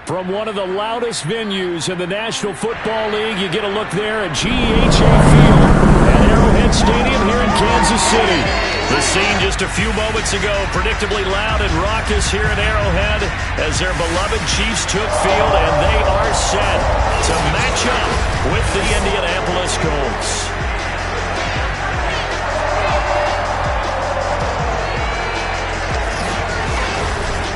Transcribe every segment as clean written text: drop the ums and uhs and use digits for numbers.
From one of the loudest venues in the National Football League, you get a look there at GEHA Field at Arrowhead Stadium here in Kansas City. The scene just a few moments ago, predictably loud and raucous here at Arrowhead as their beloved Chiefs took field, and they are set to match up with the Indianapolis Colts.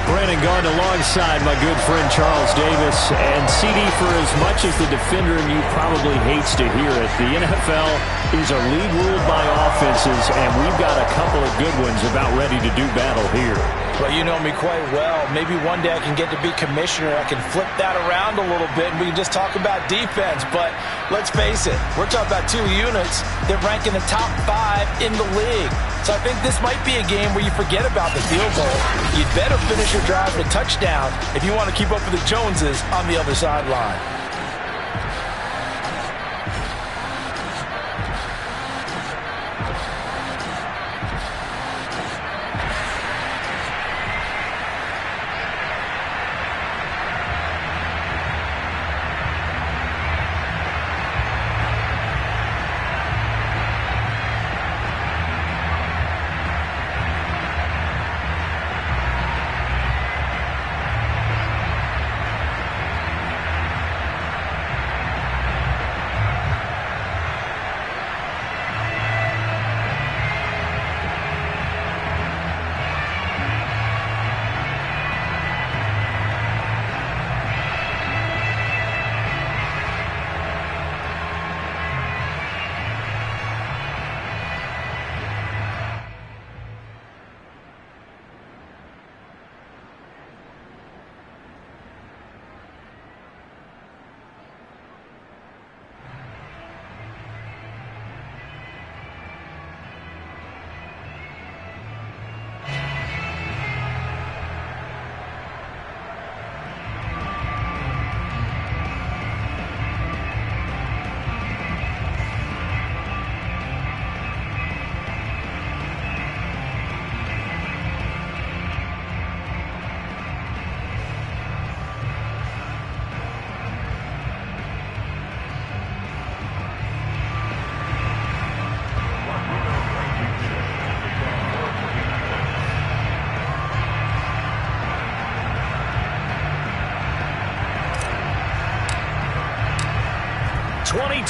Brandon Garden alongside my good friend Charles Davis. And CD, for as much as the defender in you probably hates to hear it, the NFL is a league ruled by offenses, and we've got a couple of good ones about ready to do battle here. Well, you know me quite well. Maybe one day I can get to be commissioner. I can flip that around a little bit, and we can just talk about defense. But let's face it, we're talking about two units that rank in the top 5 in the league. So I think this might be a game where you forget about the field goal. You'd better finish your drive with a touchdown if you want to keep up with the Joneses on the other sideline.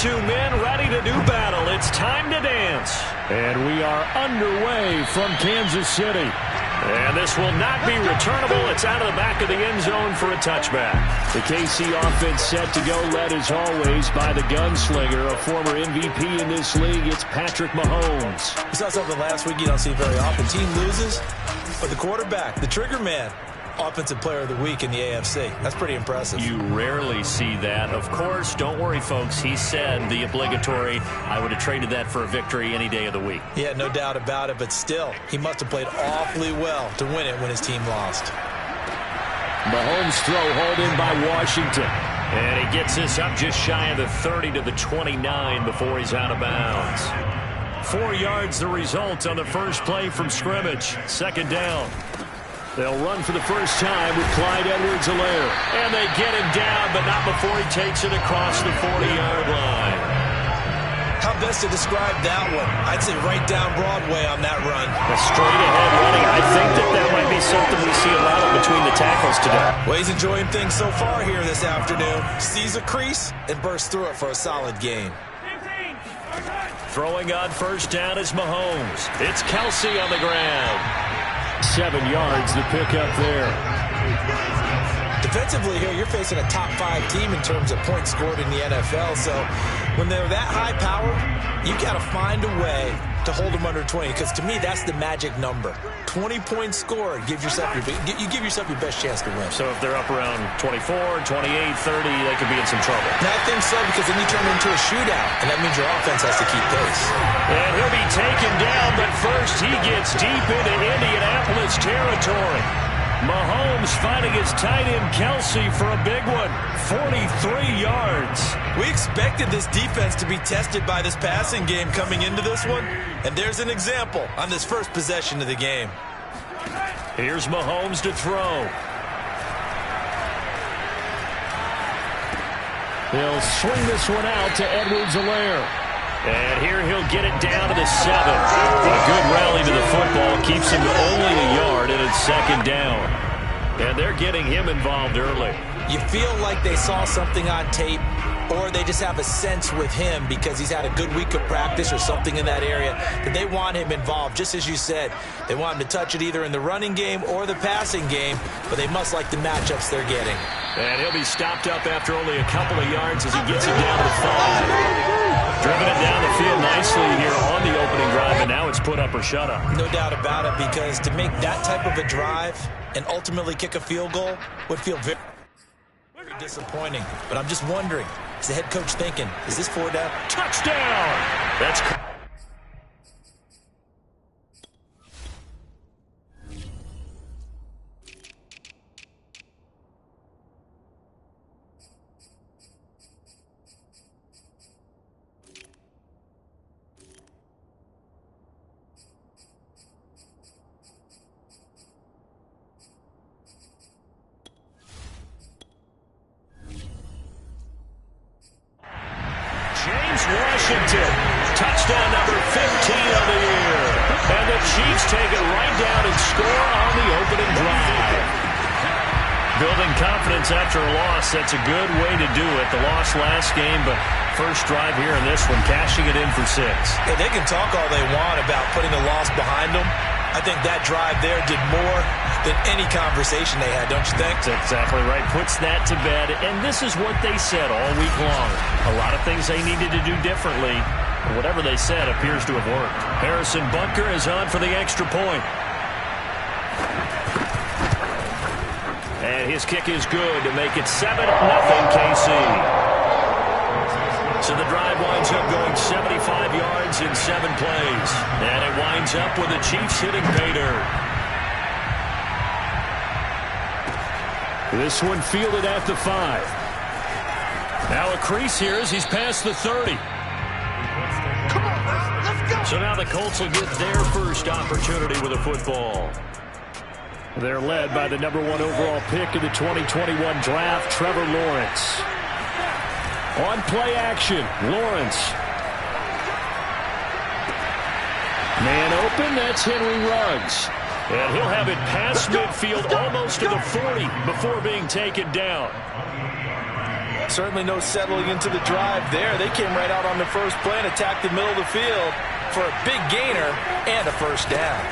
Men ready to do battle. It's time to dance. And we are underway from Kansas City. And this will not be returnable. It's out of the back of the end zone for a touchback. The KC offense set to go, led as always by the gunslinger, a former MVP in this league. It's Patrick Mahomes. We saw something last week you don't see very often. Team loses, but the quarterback, the trigger man, Offensive Player of the Week in the AFC. That's pretty impressive. You rarely see that. Of course, don't worry, folks. He said the obligatory, I would have traded that for a victory any day of the week. Yeah, no doubt about it, but still, he must have played awfully well to win it when his team lost. Mahomes' throw hauled in by Washington. And he gets this up just shy of the 30 to the 29 before he's out of bounds. 4 yards the result on the first play from scrimmage. Second down. They'll run for the first time with Clyde Edwards-Helaire. And they get him down, but not before he takes it across the 40-yard line. How best to describe that one? I'd say right down Broadway on that run. A straight-ahead running. I think that might be something we see a lot of between the tackles today. Well, he's enjoying things so far here this afternoon. Sees a crease and bursts through it for a solid gain. Throwing on first down is Mahomes. It's Kelsey on the ground. 7 yards the pickup there. Defensively here, you're facing a top 5 team in terms of points scored in the NFL. So when they're that high powered, you got to find a way to hold them under 20, because to me, that's the magic number. 20 points scored, you give yourself your best chance to win. So if they're up around 24, 28, 30, they could be in some trouble. And I think so, because then you turn it into a shootout, and that means your offense has to keep pace. And he'll be taken down, but first he gets deep into Indianapolis territory. Mahomes finding his tight end Kelsey for a big one. 43 yards. We expected this defense to be tested by this passing game coming into this one, and there's an example on this first possession of the game. Here's Mahomes to throw. He'll swing this one out to Edwards-Helaire. And here he'll get it down to the 7. A good rally to the football keeps him to only a yard, and it's second down. And they're getting him involved early. You feel like they saw something on tape, or they just have a sense with him because he's had a good week of practice or something in that area that they want him involved. Just as you said, they want him to touch it either in the running game or the passing game, but they must like the matchups they're getting. And he'll be stopped up after only a couple of yards as he gets it down to the 5. Driven it down the field nicely here on the opening drive, and now it's put up or shut up. No doubt about it, because to make that type of a drive and ultimately kick a field goal would feel very disappointing. But I'm just wondering, is the head coach thinking, is this 4 down? Touchdown! That's Washington, touchdown number 15 of the year. And the Chiefs take it right down and score on the opening drive. Building confidence after a loss, that's a good way to do it. The loss last game, but first drive here in this one, cashing it in for 6. Hey, they can talk all they want about putting the loss behind them. I think that drive there did more than any conversation they had, don't you think? That's exactly right. Puts that to bed. And this is what they said all week long. A lot of things they needed to do differently. Whatever they said appears to have worked. Harrison Butker is on for the extra point. And his kick is good to make it 7-0 KC. So the drive winds up going 75 yards in 7 plays. And it winds up with the Chiefs hitting pay dirt. This one fielded at the 5. Now a crease here as he's past the 30. Come on, let's go. So now the Colts will get their first opportunity with a football. They're led by the number 1 overall pick in the 2021 draft, Trevor Lawrence. On play action, Lawrence. Man open, that's Henry Ruggs. And he'll have it past midfield almost to the 40 before being taken down. Certainly no settling into the drive there. They came right out on the first play and attacked the middle of the field for a big gainer and a first down.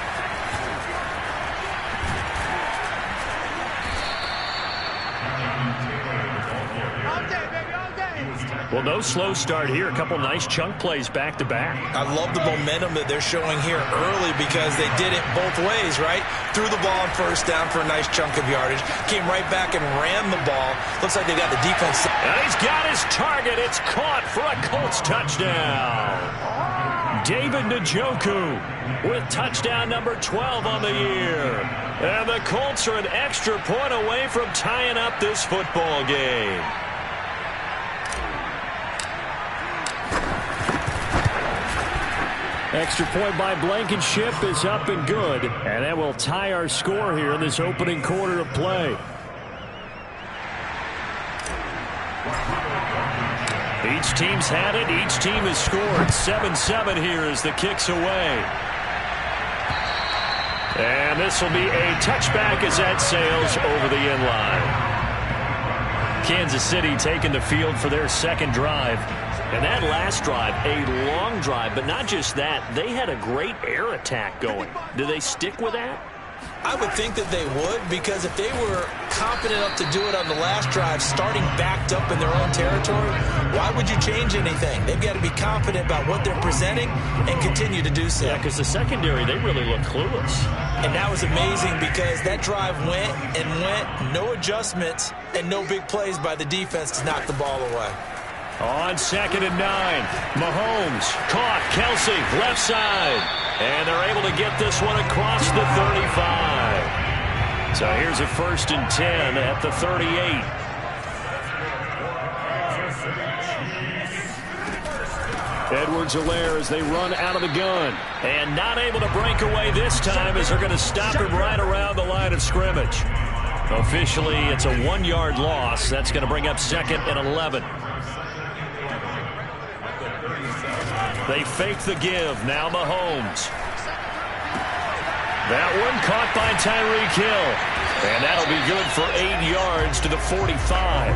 Well, no slow start here. A couple nice chunk plays back-to-back. I love the momentum that they're showing here early because they did it both ways, right? Threw the ball on first down for a nice chunk of yardage. Came right back and ran the ball. Looks like they got the defense. And he's got his target. It's caught for a Colts touchdown. David Njoku with touchdown number 12 on the year. And the Colts are an extra point away from tying up this football game. Extra point by Blankenship is up and good. And that will tie our score here in this opening quarter of play. Each team's had it. Each team has scored. 7-7 here as the kick's away. And this will be a touchback as that sails over the end line. Kansas City taking the field for their second drive. And that last drive, a long drive, but not just that. They had a great air attack going. Do they stick with that? I would think that they would, because if they were confident enough to do it on the last drive, starting backed up in their own territory, why would you change anything? They've got to be confident about what they're presenting and continue to do so. Yeah, because the secondary, they really look clueless. And that was amazing because that drive went and went, no adjustments, and no big plays by the defense to knock the ball away. On 2nd and 9, Mahomes caught Kelsey left side. And they're able to get this one across the 35. So here's a 1st and 10 at the 38. Edwards-Helaire as they run out of the gun. And not able to break away this time as they're going to stop him right around the line of scrimmage. Officially, it's a 1-yard loss. That's going to bring up 2nd and 11. They fake the give. Now Mahomes. That one caught by Tyreek Hill. And that'll be good for 8 yards to the 45.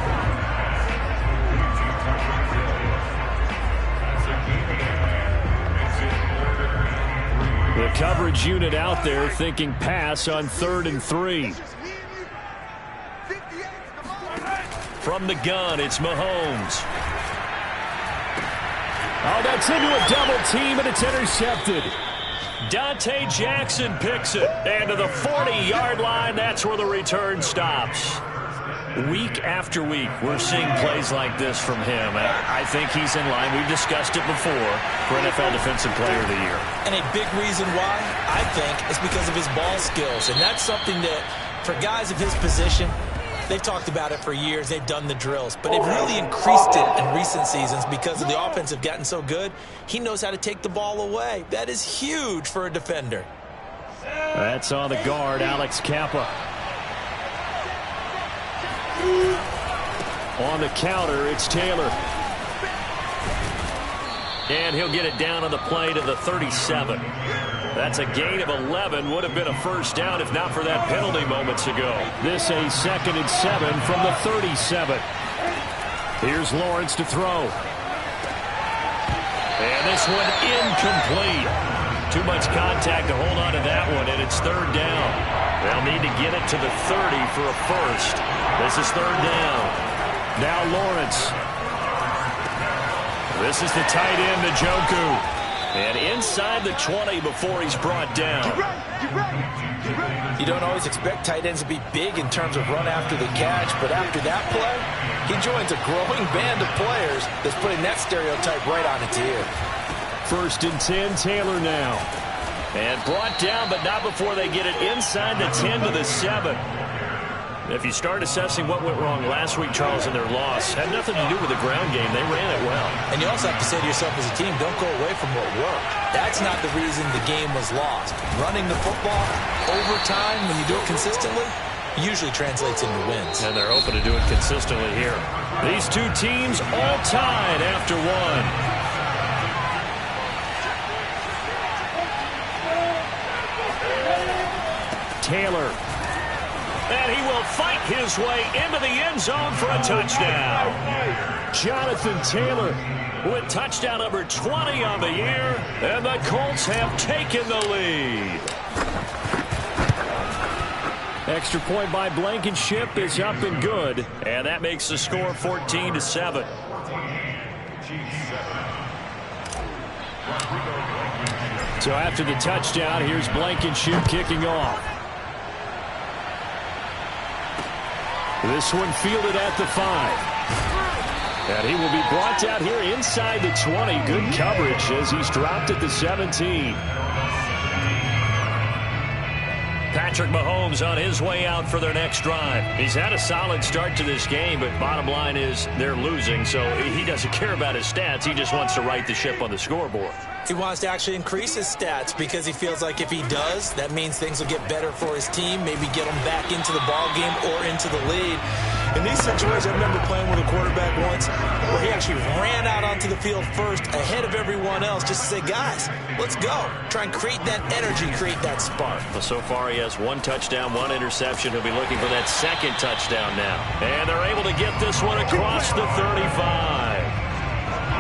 The coverage unit out there thinking pass on 3rd and 3. From the gun, it's Mahomes. Oh, that's into a double team, and it's intercepted. Dante Jackson picks it. And to the 40-yard line, that's where the return stops. Week after week, we're seeing plays like this from him. I think he's in line. We've discussed it before for NFL Defensive Player of the Year. And a big reason why, I think, is because of his ball skills. And that's something that, for guys of his position, they've talked about it for years. They've done the drills. But they've really increased it in recent seasons because of the offense have gotten so good. He knows how to take the ball away. That is huge for a defender. That's on the guard, Alex Kappa. On the counter, it's Taylor. And he'll get it down on the play to the 37. That's a gain of 11. Would have been a first down if not for that penalty moments ago. This a 2nd and 7 from the 37. Here's Lawrence to throw. And this one incomplete. Too much contact to hold on to that one, and it's 3rd down. They'll need to get it to the 30 for a first. This is 3rd down. Now Lawrence. This is the tight end, Njoku. And inside the 20 before he's brought down. You don't always expect tight ends to be big in terms of run after the catch, but after that play, he joins a growing band of players that's putting that stereotype right on its ear. 1st and 10, Taylor now. And brought down, but not before they get it inside the 10 to the 7. If you start assessing what went wrong last week, Charles, in their loss, had nothing to do with the ground game. They ran it well. And you also have to say to yourself as a team, don't go away from what worked. That's not the reason the game was lost. Running the football over time, when you do it consistently, usually translates into wins. And they're hoping to do it consistently here. These two teams all tied after one. Taylor. And he will fight his way into the end zone for a touchdown. Jonathan Taylor with touchdown number 20 on the year. And the Colts have taken the lead. Extra point by Blankenship is up and good. And that makes the score 14-7. So after the touchdown, here's Blankenship kicking off. This one fielded at the 5. And he will be brought down here inside the 20. Good coverage as he's dropped at the 17. Patrick Mahomes on his way out for their next drive. He's had a solid start to this game, but bottom line is they're losing, so he doesn't care about his stats. He just wants to right the ship on the scoreboard. He wants to actually increase his stats because he feels like if he does, that means things will get better for his team, maybe get him back into the ball game or into the lead. In these situations, I remember playing with a quarterback once where he actually ran out onto the field first ahead of everyone else just to say, guys, let's go. Try and create that energy, create that spark. Well, so far he has 1 touchdown, 1 interception. He'll be looking for that 2nd touchdown now. And they're able to get this one across the 35.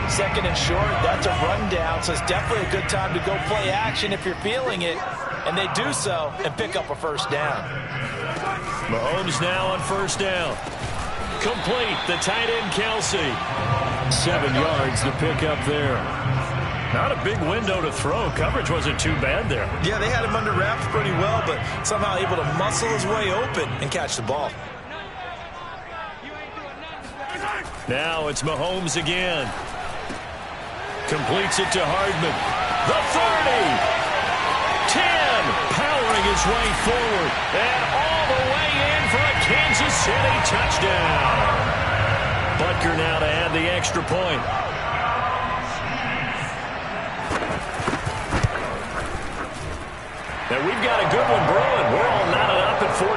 2nd and short, that's a rundown, so it's definitely a good time to go play action if you're feeling it. And they do so and pick up a first down. Mahomes now on 1st down. Complete, the tight end Kelsey. 7 yards to pick up there. Not a big window to throw. Coverage wasn't too bad there. Yeah, they had him under wraps pretty well, but somehow able to muscle his way open and catch the ball. Now it's Mahomes again. Completes it to Hardman. The 30. 10. Powering his way forward. And all the way in for a Kansas City touchdown. Butker now to add the extra point. And we've got a good one brewing. We're all knotted up at 14.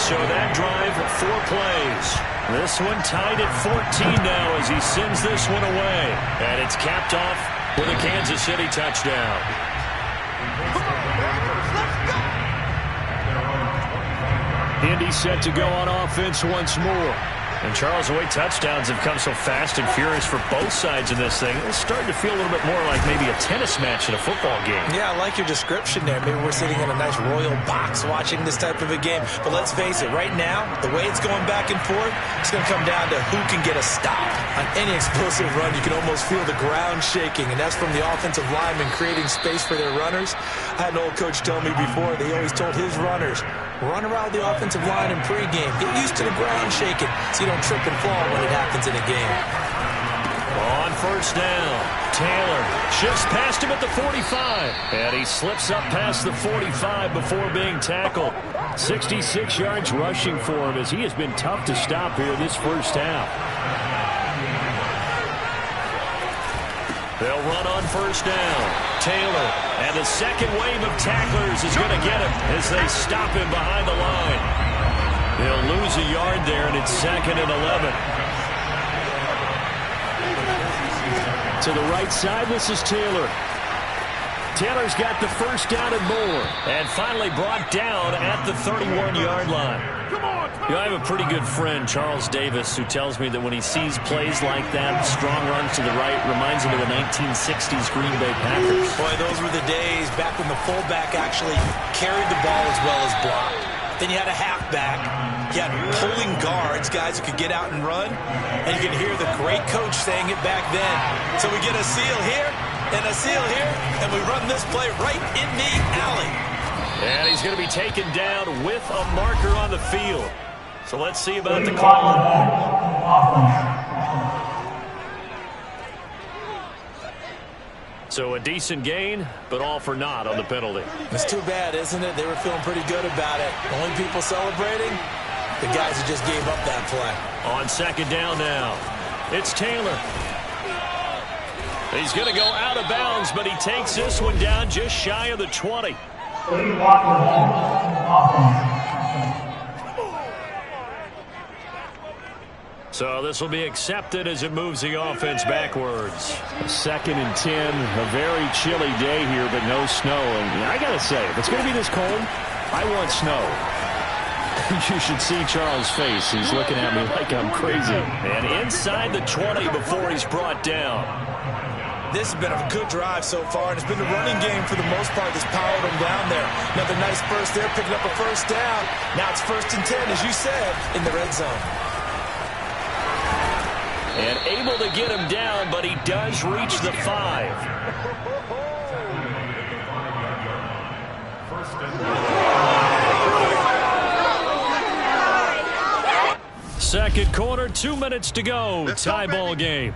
So that drive, 4 plays. This one tied at 14 now as he sends this one away. And it's capped off with a Kansas City touchdown. Indy set to go on offense once more. And Charles, the way touchdowns have come so fast and furious for both sides of this thing, it's starting to feel a little bit more like maybe a tennis match in a football game. Yeah, I like your description there. Maybe we're sitting in a nice royal box watching this type of a game. But let's face it, right now, the way it's going back and forth, it's going to come down to who can get a stop. On any explosive run, you can almost feel the ground shaking, and that's from the offensive linemen creating space for their runners. I had an old coach tell me before, they always told his runners, run around the offensive line in pregame. Get used to the ground shaking so you don't trip and fall when it happens in a game. On first down, Taylor shifts past him at the 45. And he slips up past the 45 before being tackled. 66 yards rushing for him as he has been tough to stop here this first half. They'll run on first down. Taylor, and the second wave of tacklers is going to get him as they stop him behind the line. They'll lose a yard there, and it's 2nd and 11. To the right side, this is Taylor. Taylor's got the first down and more, and finally brought down at the 31-yard line. You know, I have a pretty good friend, Charles Davis, who tells me that when he sees plays like that, strong runs to the right, reminds him of the 1960s Green Bay Packers. Boy, those were the days back when the fullback actually carried the ball as well as blocked. Then you had a halfback. You had pulling guards, guys who could get out and run. And you can hear the great coach saying it back then. So we get a seal here and a seal here, and we run this play right in the alley. And he's going to be taken down with a marker on the field. So let's see about the call. So a decent gain, but all for naught on the penalty. It's too bad, isn't it? They were feeling pretty good about it. Only people celebrating, the guys who just gave up that play. On second down now, it's Taylor. He's going to go out of bounds, but he takes this one down just shy of the 20. So this will be accepted as it moves the offense backwards. 2nd and 10, a very chilly day here, but no snow. And I got to say, if it's going to be this cold, I want snow. You should see Charles' face. He's looking at me like I'm crazy. And inside the 20 before he's brought down. This has been a good drive so far, and it's been the running game for the most part that's powered them down there. Another nice burst there, picking up a first down. Now it's 1st and 10, as you said, in the red zone. And able to get him down, but he does reach the 5. Second quarter, 2 minutes to go. Tie ball game.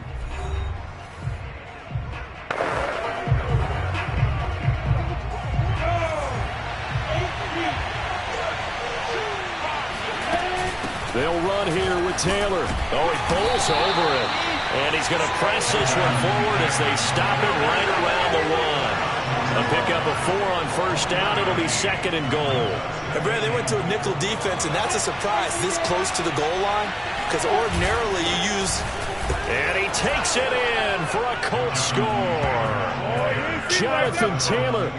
They'll run here with Taylor. Oh, he pulls over it. And he's going to press this one forward as they stop it right around the 1. A pick up of 4 on first down. It'll be 2nd and goal. And Brad, they went to a nickel defense, and that's a surprise this close to the goal line, because ordinarily you use... And he takes it in for a Colts score. Jonathan Taylor,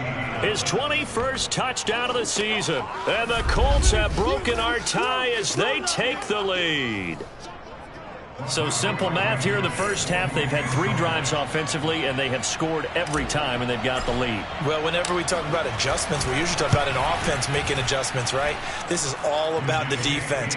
his 21st touchdown of the season. And the Colts have broken our tie as they take the lead. So simple math here in the first half. They've had 3 drives offensively, and they have scored every time, and they've got the lead. Well, whenever we talk about adjustments, we usually talk about an offense making adjustments, right? This is all about the defense.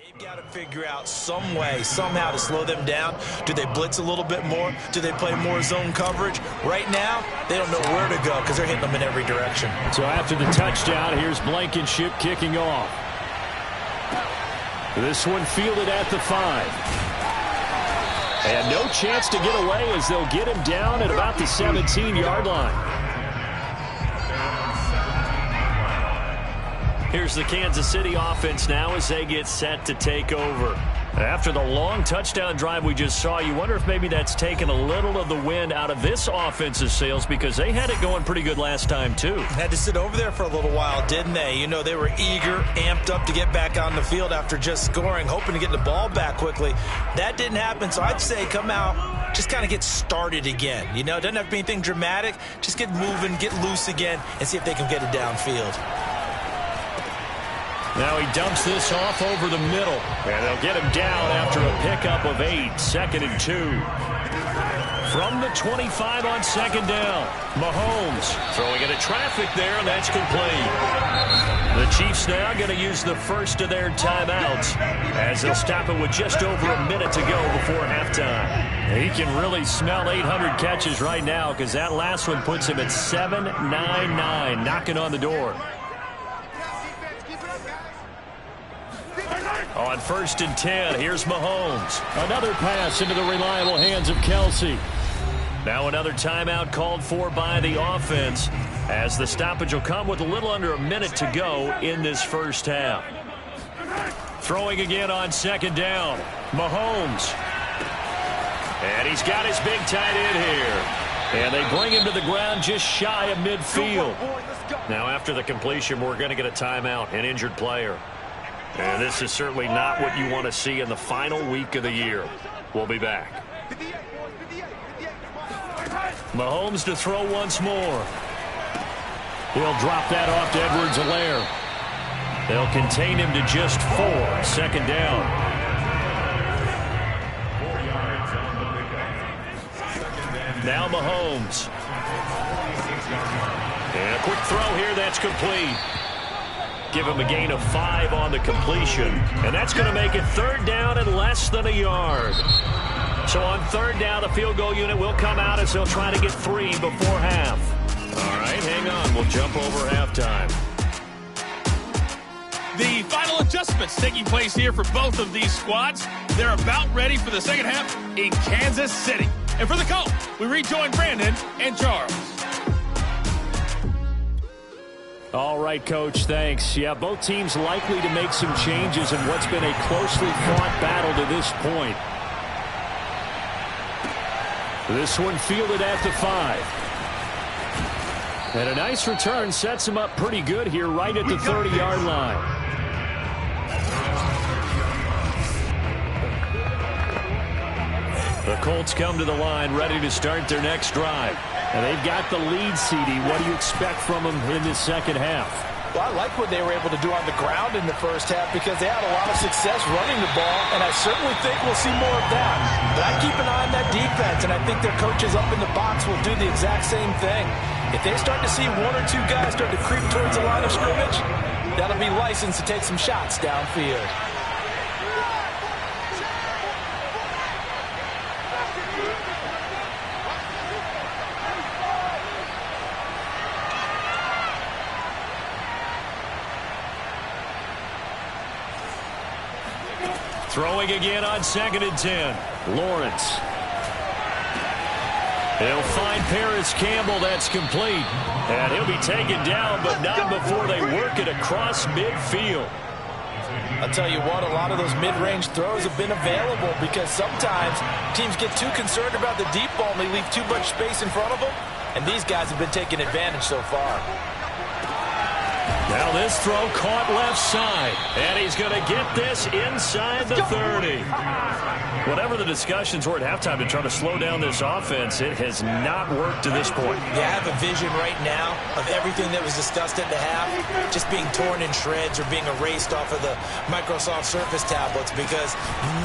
They've got to figure out some way, somehow to slow them down. Do they blitz a little bit more? Do they play more zone coverage? Right now, they don't know where to go because they're hitting them in every direction. So after the touchdown, here's Blankenship kicking off. This one fielded at the 5. And no chance to get away as they'll get him down at about the 17-yard line. Here's the Kansas City offense now as they get set to take over. After the long touchdown drive we just saw, you wonder if maybe that's taken a little of the wind out of this offense's sails because they had it going pretty good last time too. Had to sit over there for a little while, didn't they? You know, they were eager, amped up to get back on the field after just scoring, hoping to get the ball back quickly. That didn't happen, so I'd say come out, just kind of get started again. You know, it doesn't have to be anything dramatic. Just get moving, get loose again, and see if they can get it downfield. Now he dumps this off over the middle. And they'll get him down after a pickup of 8. 2nd and 2. From the 25 on 2nd down. Mahomes throwing into traffic there, and that's complete. The Chiefs now going to use the first of their timeouts as they'll stop it with just over a minute to go before halftime. He can really smell 800 catches right now because that last one puts him at 799, knocking on the door. On 1st and 10, here's Mahomes. Another pass into the reliable hands of Kelsey. Now another timeout called for by the offense as the stoppage will come with a little under a minute to go in this first half. Throwing again on 2nd down. Mahomes. And he's got his big tight end here. And they bring him to the ground just shy of midfield. Now after the completion, we're going to get a timeout, an injured player. And this is certainly not what you want to see in the final week of the year. We'll be back. Mahomes to throw once more. He'll drop that off to Edwards-Helaire. They'll contain him to just 4. 2nd down. Now Mahomes. And a quick throw here that's complete. Give him a gain of 5 on the completion. And that's going to make it 3rd down and less than a yard. So on 3rd down, the field goal unit will come out as they'll try to get 3 before half. All right, hang on. We'll jump over halftime. The final adjustments taking place here for both of these squads. They're about ready for the second half in Kansas City. And for the call, we rejoin Brandon and Charles. All right, Coach, thanks. Yeah, both teams likely to make some changes in what's been a closely fought battle to this point. This one fielded at the 5. And a nice return sets him up pretty good here right at the 30-yard line. The Colts come to the line ready to start their next drive. And they've got the lead, CD. What do you expect from them in this second half? Well, I like what they were able to do on the ground in the first half because they had a lot of success running the ball, and I certainly think we'll see more of that. But I keep an eye on that defense, and I think their coaches up in the box will do the exact same thing. If they start to see 1 or 2 guys start to creep towards the line of scrimmage, that'll be licensed to take some shots downfield. Throwing again on 2nd and 10. Lawrence. They'll find Paris Campbell. That's complete. And he'll be taken down, but not before they work it across midfield. I'll tell you what, a lot of those mid-range throws have been available because sometimes teams get too concerned about the deep ball and they leave too much space in front of them. And these guys have been taking advantage so far. Now this throw caught left side. And he's going to get this inside the 30. Whatever the discussions were at halftime to try to slow down this offense, it has not worked to this point. Yeah, I have a vision right now of everything that was discussed at the half just being torn in shreds or being erased off of the Microsoft Surface tablets because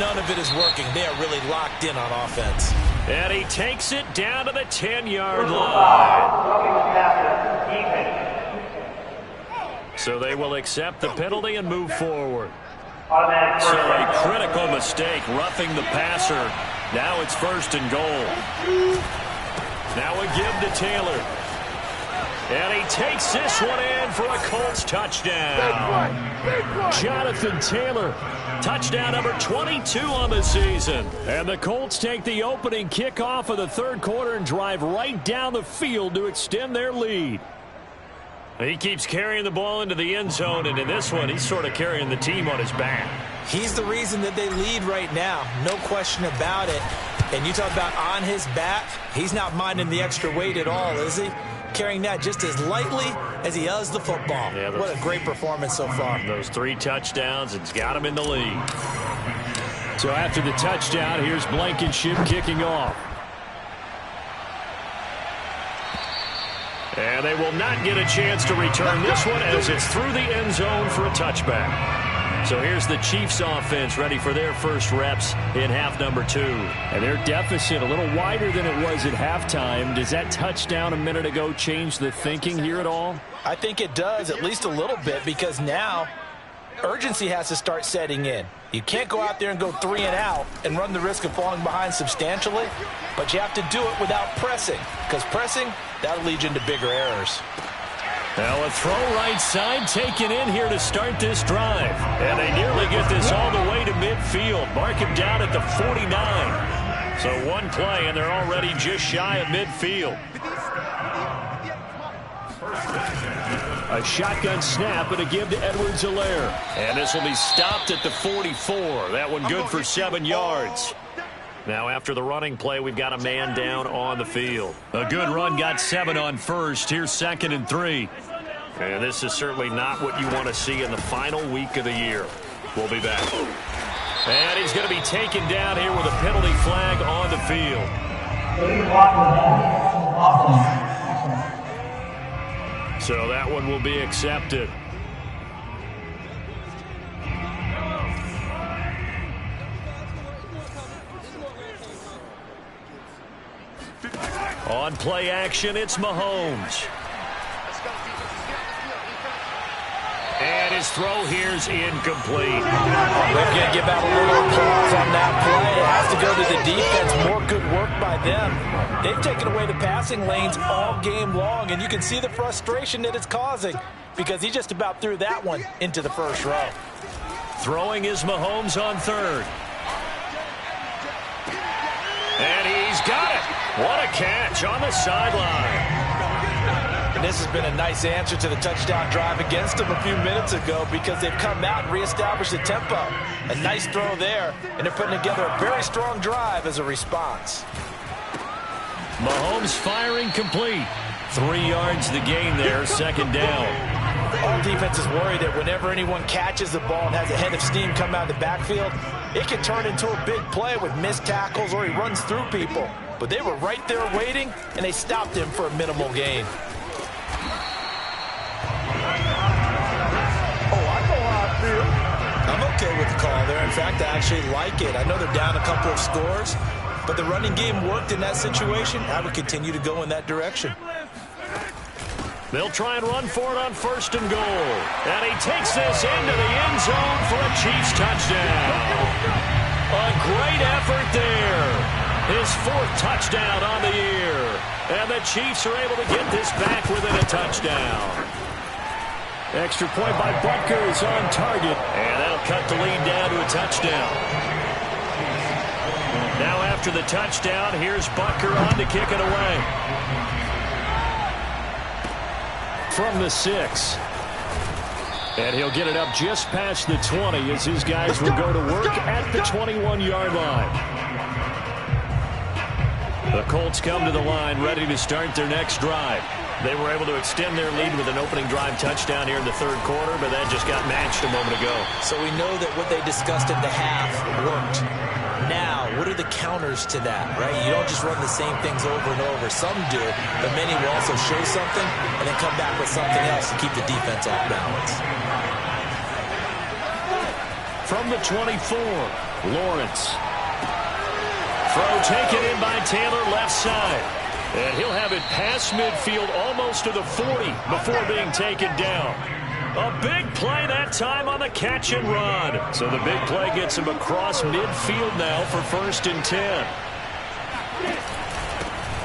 none of it is working. They are really locked in on offense. And he takes it down to the 10-yard line. So they will accept the penalty and move forward. So a critical mistake, roughing the passer. Now it's 1st and goal. Now a give to Taylor. And he takes this one in for a Colts touchdown. Jonathan Taylor, touchdown number 22 on the season. And the Colts take the opening kickoff of the 3rd quarter and drive right down the field to extend their lead. He keeps carrying the ball into the end zone, and in this one, he's sort of carrying the team on his back. He's the reason that they lead right now. No question about it. And you talk about on his back, he's not minding the extra weight at all, is he? Carrying that just as lightly as he does the football. Yeah, what a great performance so far. Those 3 touchdowns, it's got him in the lead. So after the touchdown, here's Blankenship kicking off. And they will not get a chance to return this one as it's through the end zone for a touchback. So here's the Chiefs offense ready for their first reps in half number 2. And their deficit a little wider than it was at halftime. Does that touchdown a minute ago change the thinking here at all? I think it does, at least a little bit, because now urgency has to start setting in. You can't go out there and go 3 and out and run the risk of falling behind substantially, but you have to do it without pressing, because pressing, that'll lead you into bigger errors. Now a throw right side taken in here to start this drive. And they nearly get this all the way to midfield. Mark him down at the 49. So one play and they're already just shy of midfield. A shotgun snap and a give to Edwards-Helaire. And this will be stopped at the 44. That one good for 7 yards. Now after the running play, we've got a man down on the field. A good run got 7 on first. Here's 2nd and 3. And this is certainly not what you want to see in the final week of the year. We'll be back. And he's going to be taken down here with a penalty flag on the field. So that one will be accepted. On play action, it's Mahomes. And his throw here's incomplete. They're going to give out a little applause on that play. It has to go to the defense. More good work by them. They've taken away the passing lanes all game long, and you can see the frustration that it's causing because he just about threw that one into the first row. Throwing is Mahomes on 3rd. And he's got it. What a catch on the sideline. And this has been a nice answer to the touchdown drive against them a few minutes ago because they've come out and reestablished the tempo. A nice throw there, and they're putting together a very strong drive as a response. Mahomes firing complete. 3 yards the gain there, 2nd down. All defenses worry that whenever anyone catches the ball and has a head of steam come out of the backfield, it can turn into a big play with missed tackles or he runs through people. But they were right there waiting, and they stopped him for a minimal gain. I'm okay with the call there. In fact, I actually like it. I know they're down a couple of scores, but the running game worked in that situation. I would continue to go in that direction. They'll try and run for it on 1st and goal. And he takes this into the end zone for a Chiefs touchdown. A great effort there. His 4th touchdown on the year. And the Chiefs are able to get this back within a touchdown. Extra point by Butker is on target. And that'll cut the lead down to a touchdown. Now after the touchdown, here's Butker on to kick it away. From the 6. And he'll get it up just past the 20 as his guys will go to work at the 21-yard line. The Colts come to the line ready to start their next drive. They were able to extend their lead with an opening drive touchdown here in the 3rd quarter, but that just got matched a moment ago. So we know that what they discussed at the half worked. Now, what are the counters to that, right? You don't just run the same things over and over. Some do, but many will also show something and then come back with something else to keep the defense off balance. From the 24, Lawrence. Throw taken in by Taylor left side. And he'll have it past midfield almost to the 40 before being taken down. A big play that time on the catch and run. So the big play gets him across midfield now for 1st and 10.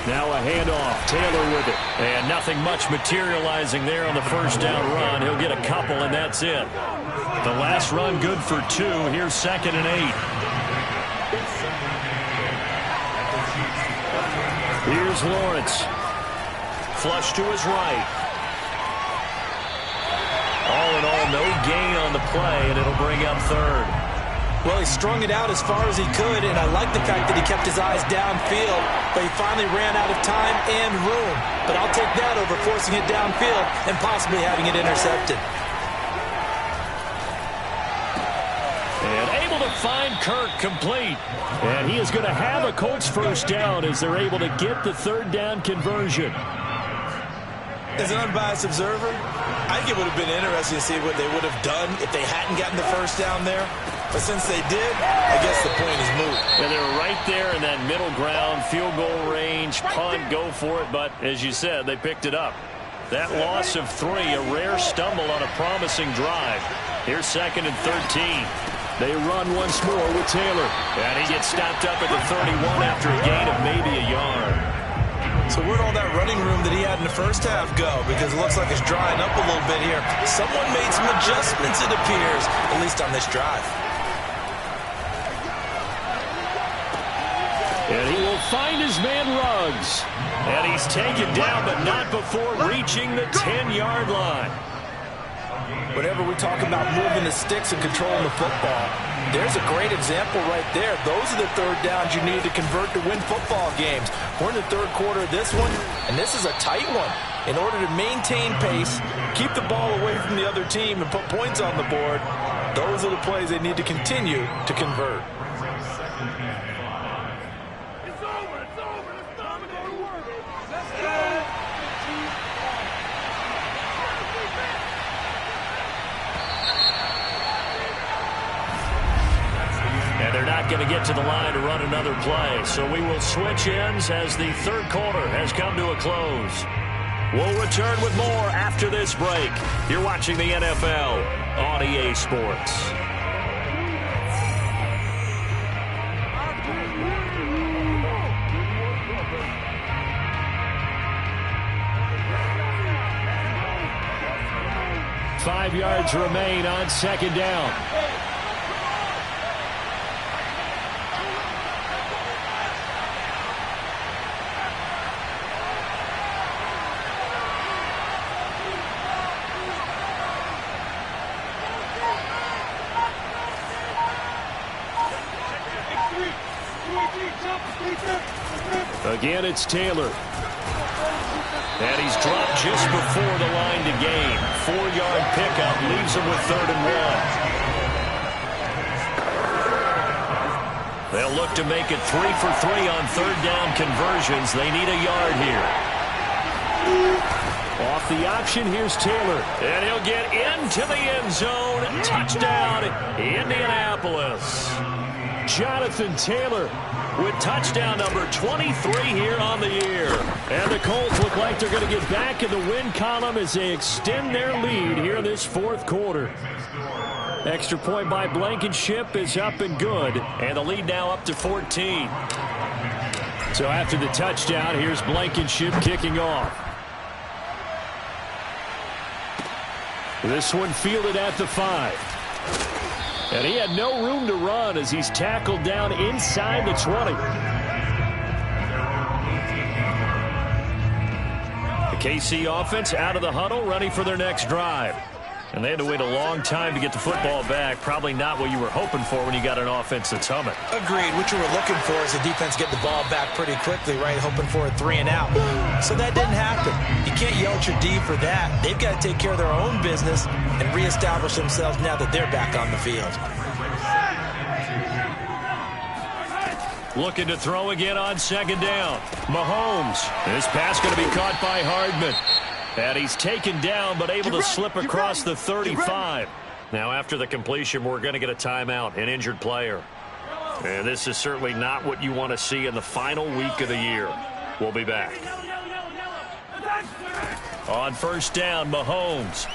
Now a handoff. Taylor with it. And nothing much materializing there on the 1st down run. He'll get a couple, and that's it. The last run good for 2. Here's 2nd and 8. Here's Lawrence. Flush to his right. All in all, no gain on the play, and it'll bring up 3rd. Well, he strung it out as far as he could, and I like the fact that he kept his eyes downfield, but he finally ran out of time and room. But I'll take that over forcing it downfield and possibly having it intercepted. And able to find Kirk complete. And he is going to have a Colts 1st down as they're able to get the 3rd down conversion. As an unbiased observer, I think it would have been interesting to see what they would have done if they hadn't gotten the 1st down there. But since they did, I guess the point is moot. And they were right there in that middle ground, field goal range, punt, go for it. But as you said, they picked it up. That loss of 3, a rare stumble on a promising drive. Here's 2nd and 13. They run once more with Taylor. And he gets stopped up at the 31 after a gain of maybe a yard. So where'd all that running room that he had in the 1st half go? Because it looks like it's drying up a little bit here. Someone made some adjustments, it appears, at least on this drive. And he will find his man Ruggs. And he's taken down, but not before reaching the 10-yard line. Whenever we talk about moving the sticks and controlling the football, there's a great example right there. Those are the 3rd downs you need to convert to win football games. We're in the 3rd quarter of this one, and this is a tight one. In order to maintain pace, keep the ball away from the other team, and put points on the board, those are the plays they need to continue to convert. They're not going to get to the line to run another play, so we will switch ends as the 3rd quarter has come to a close. We'll return with more after this break. You're watching the NFL on EA Sports. Five yards remain on 2nd down. Again, it's Taylor. And he's dropped just before the line to gain. 4-yard pickup leaves him with 3rd and 1. They'll look to make it 3 for 3 on 3rd down conversions. They need a yard here. Off the option, here's Taylor. And he'll get into the end zone. Touchdown, Indianapolis. Jonathan Taylor with touchdown number 23 here on the year. And the Colts look like they're going to get back in the win column as they extend their lead here in this 4th quarter. Extra point by Blankenship is up and good. And the lead now up to 14. So after the touchdown, here's Blankenship kicking off. This one fielded at the 5. And he had no room to run as he's tackled down inside the 20. The KC offense out of the huddle, ready for their next drive. And they had to wait a long time to get the football back. Probably not what you were hoping for when you got an offense that's humming. Agreed. What you were looking for is the defense get the ball back pretty quickly, right? Hoping for a 3 and out. So that didn't happen. You can't yell at your D for that. They've got to take care of their own business and reestablish themselves now that they're back on the field. Looking to throw again on 2nd down. Mahomes. This pass going to be caught by Hardman. And he's taken down, but able to slip across the 35. Now, after the completion, we're going to get a timeout, an injured player. And this is certainly not what you want to see in the final week of the year. We'll be back. On 1st down, Mahomes.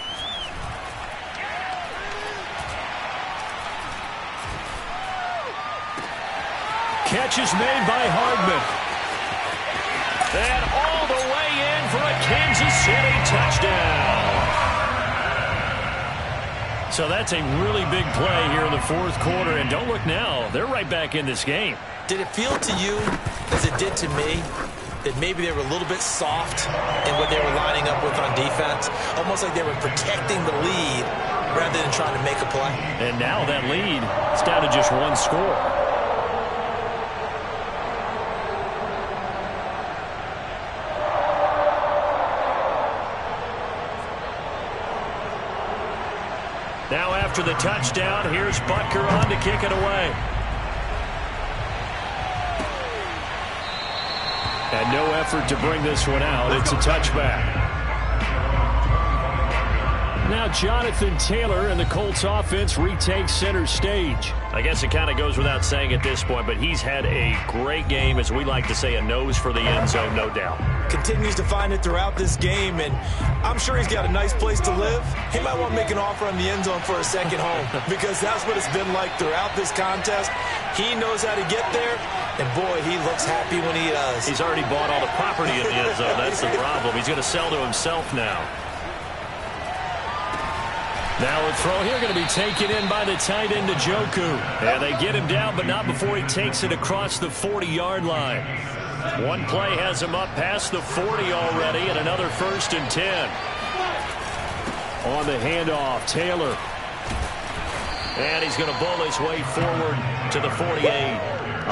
Catch is made by Hardman. And all the way in for a Kansas City touchdown. So that's a really big play here in the fourth quarter. And don't look now, they're right back in this game. Did it feel to you, as it did to me, that maybe they were a little bit soft in what they were lining up with on defense? Almost like they were protecting the lead rather than trying to make a play. And now that lead is down to just one score. Now after the touchdown, here's Butker on to kick it away. And no effort to bring this one out. It's a touchback. Now Jonathan Taylor and the Colts offense retakes center stage. I guess it kind of goes without saying at this point, but he's had a great game, as we like to say, a nose for the end zone, no doubt. Continues to find it throughout this game, and I'm sure he's got a nice place to live. He might want to make an offer on the end zone for a second home, because that's what it's been like throughout this contest. He knows how to get there, and boy, he looks happy when he does. He's already bought all the property in the end zone. That's the problem. He's going to sell to himself now. Now a throw here going to be taken in by the tight end, Njoku. And they get him down, but not before he takes it across the 40-yard line. One play has him up past the 40 already, and another 1st and 10. On the handoff, Taylor. And he's going to bull his way forward to the 48.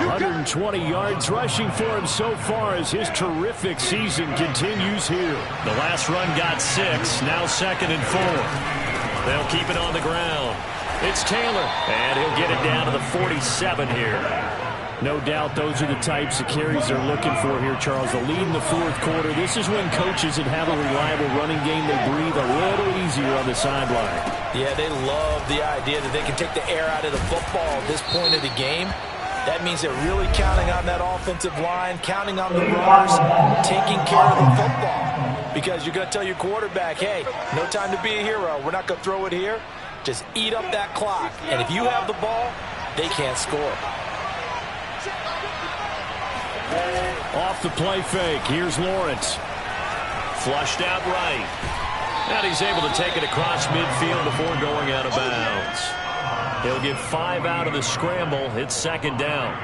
120 yards rushing for him so far as his terrific season continues here. The last run got 6, now 2nd and 4. They'll keep it on the ground. It's Taylor, and he'll get it down to the 47 here. No doubt those are the types of carries they're looking for here, Charles. The lead in the fourth quarter. This is when coaches that have a reliable running game, they breathe a little easier on the sideline. Yeah, they love the idea that they can take the air out of the football at this point of the game. That means they're really counting on that offensive line, counting on the runners, taking care of the football. Because you're going to tell your quarterback, hey, no time to be a hero. We're not going to throw it here. Just eat up that clock. And if you have the ball, they can't score. Off the play fake, here's Lawrence. Flushed out right. And he's able to take it across midfield before going out of bounds. He'll get 5 out of the scramble. It's 2nd down.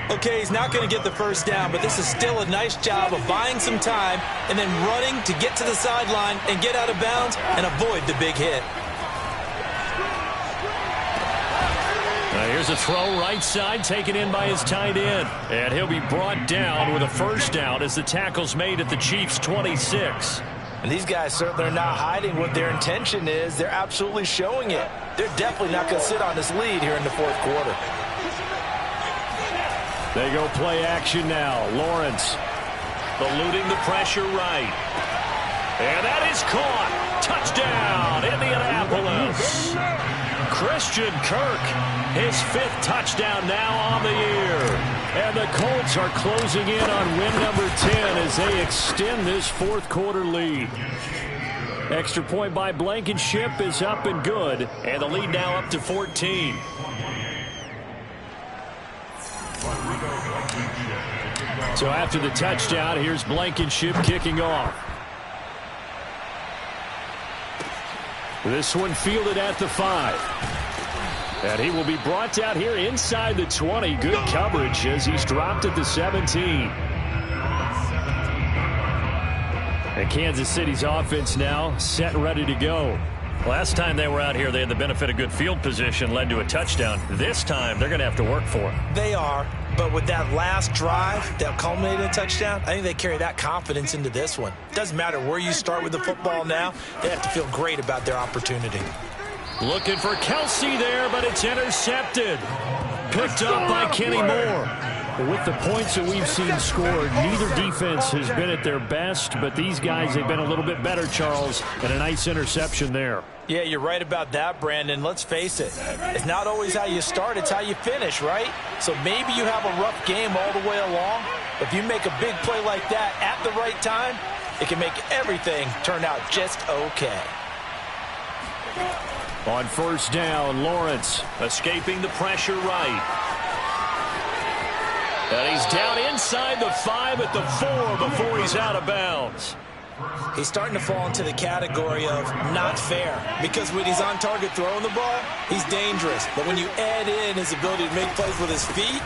Okay, he's not going to get the first down, but this is still a nice job of buying some time and then running to get to the sideline and get out of bounds and avoid the big hit. Now here's a throw right side taken in by his tight end. And he'll be brought down with a 1st down as the tackle's made at the Chiefs' 26. And these guys certainly are not hiding what their intention is. They're absolutely showing it. They're definitely not going to sit on this lead here in the fourth quarter. They go play action now. Lawrence eluding the pressure right. And that is caught. Touchdown, Indianapolis. Christian Kirk, his 5th touchdown now on the year. And the Colts are closing in on win number 10 as they extend this fourth quarter lead. Extra point by Blankenship is up and good. And the lead now up to 14. So after the touchdown, here's Blankenship kicking off. This one fielded at the 5. And he will be brought down here inside the 20. Good coverage as he's dropped at the 17. And Kansas City's offense now set and ready to go. Last time they were out here, they had the benefit of good field position, led to a touchdown. This time, they're going to have to work for it. They are, but with that last drive that culminated in a touchdown, I think they carry that confidence into this one. Doesn't matter where you start with the football now, they have to feel great about their opportunity. Looking for Kelsey there, but it's intercepted. Picked up by Kenny Moore. With the points that we've seen scored, neither defense has been at their best, but these guys, they've been a little bit better, Charles, and a nice interception there. Yeah, you're right about that, Brandon. Let's face it. It's not always how you start, it's how you finish, right? So maybe you have a rough game all the way along. If you make a big play like that at the right time, it can make everything turn out just okay. On 1st down, Lawrence escaping the pressure right. And he's down inside the 5 at the 4 before he's out of bounds. He's starting to fall into the category of not fair, because when he's on target throwing the ball, he's dangerous. But when you add in his ability to make plays with his feet,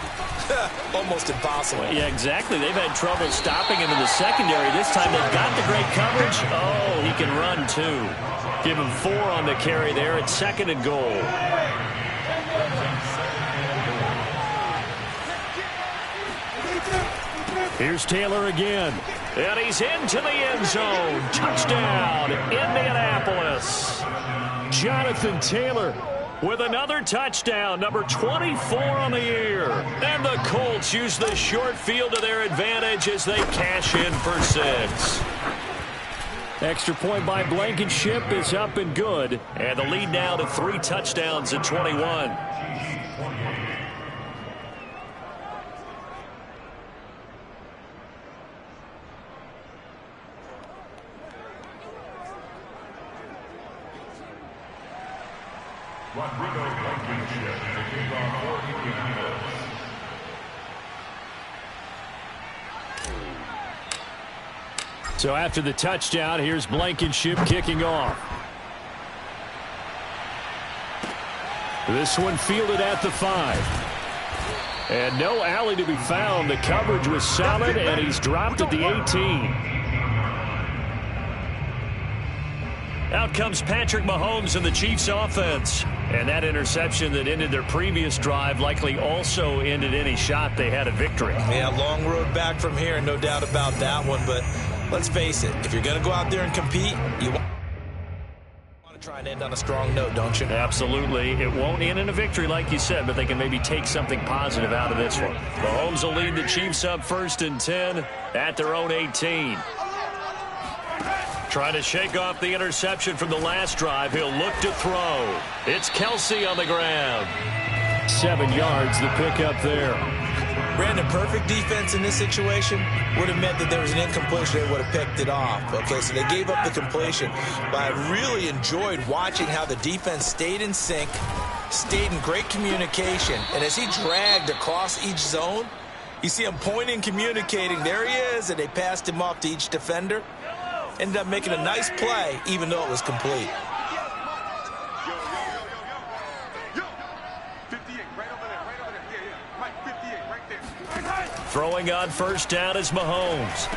almost impossible. Yeah, exactly. They've had trouble stopping him in the secondary. This time they've got the great coverage. Oh, he can run too. Give him 4 on the carry there at 2nd and goal. Here's Taylor again. And he's into the end zone. Touchdown, Indianapolis. Jonathan Taylor with another touchdown, number 24 on the year. And the Colts use the short field to their advantage as they cash in for 6. Extra point by Blankenship is up and good. And the lead now to 3 touchdowns at 21. So after the touchdown, here's Blankenship kicking off. This one fielded at the 5. And no alley to be found. The coverage was solid, and he's dropped at the 18. Out comes Patrick Mahomes and the Chiefs offense. And that interception that ended their previous drive likely also ended any shot they had at victory. Yeah, long road back from here, no doubt about that one. But let's face it, if you're going to go out there and compete, you want to try and end on a strong note, don't you? Absolutely. It won't end in a victory, like you said, but they can maybe take something positive out of this one. Mahomes will lead the Chiefs up 1st and 10 at their own 18. Trying to shake off the interception from the last drive. He'll look to throw. It's Kelsey on the ground. 7 yards, the pickup there. Brandon, perfect defense in this situation would have meant that there was an incompletion. They would have picked it off. Okay, so they gave up the completion. But I really enjoyed watching how the defense stayed in sync, stayed in great communication. And as he dragged across each zone, you see him pointing, communicating. There he is, and they passed him off to each defender. Ended up making a nice play, even though it was complete. Throwing on 1st down is Mahomes.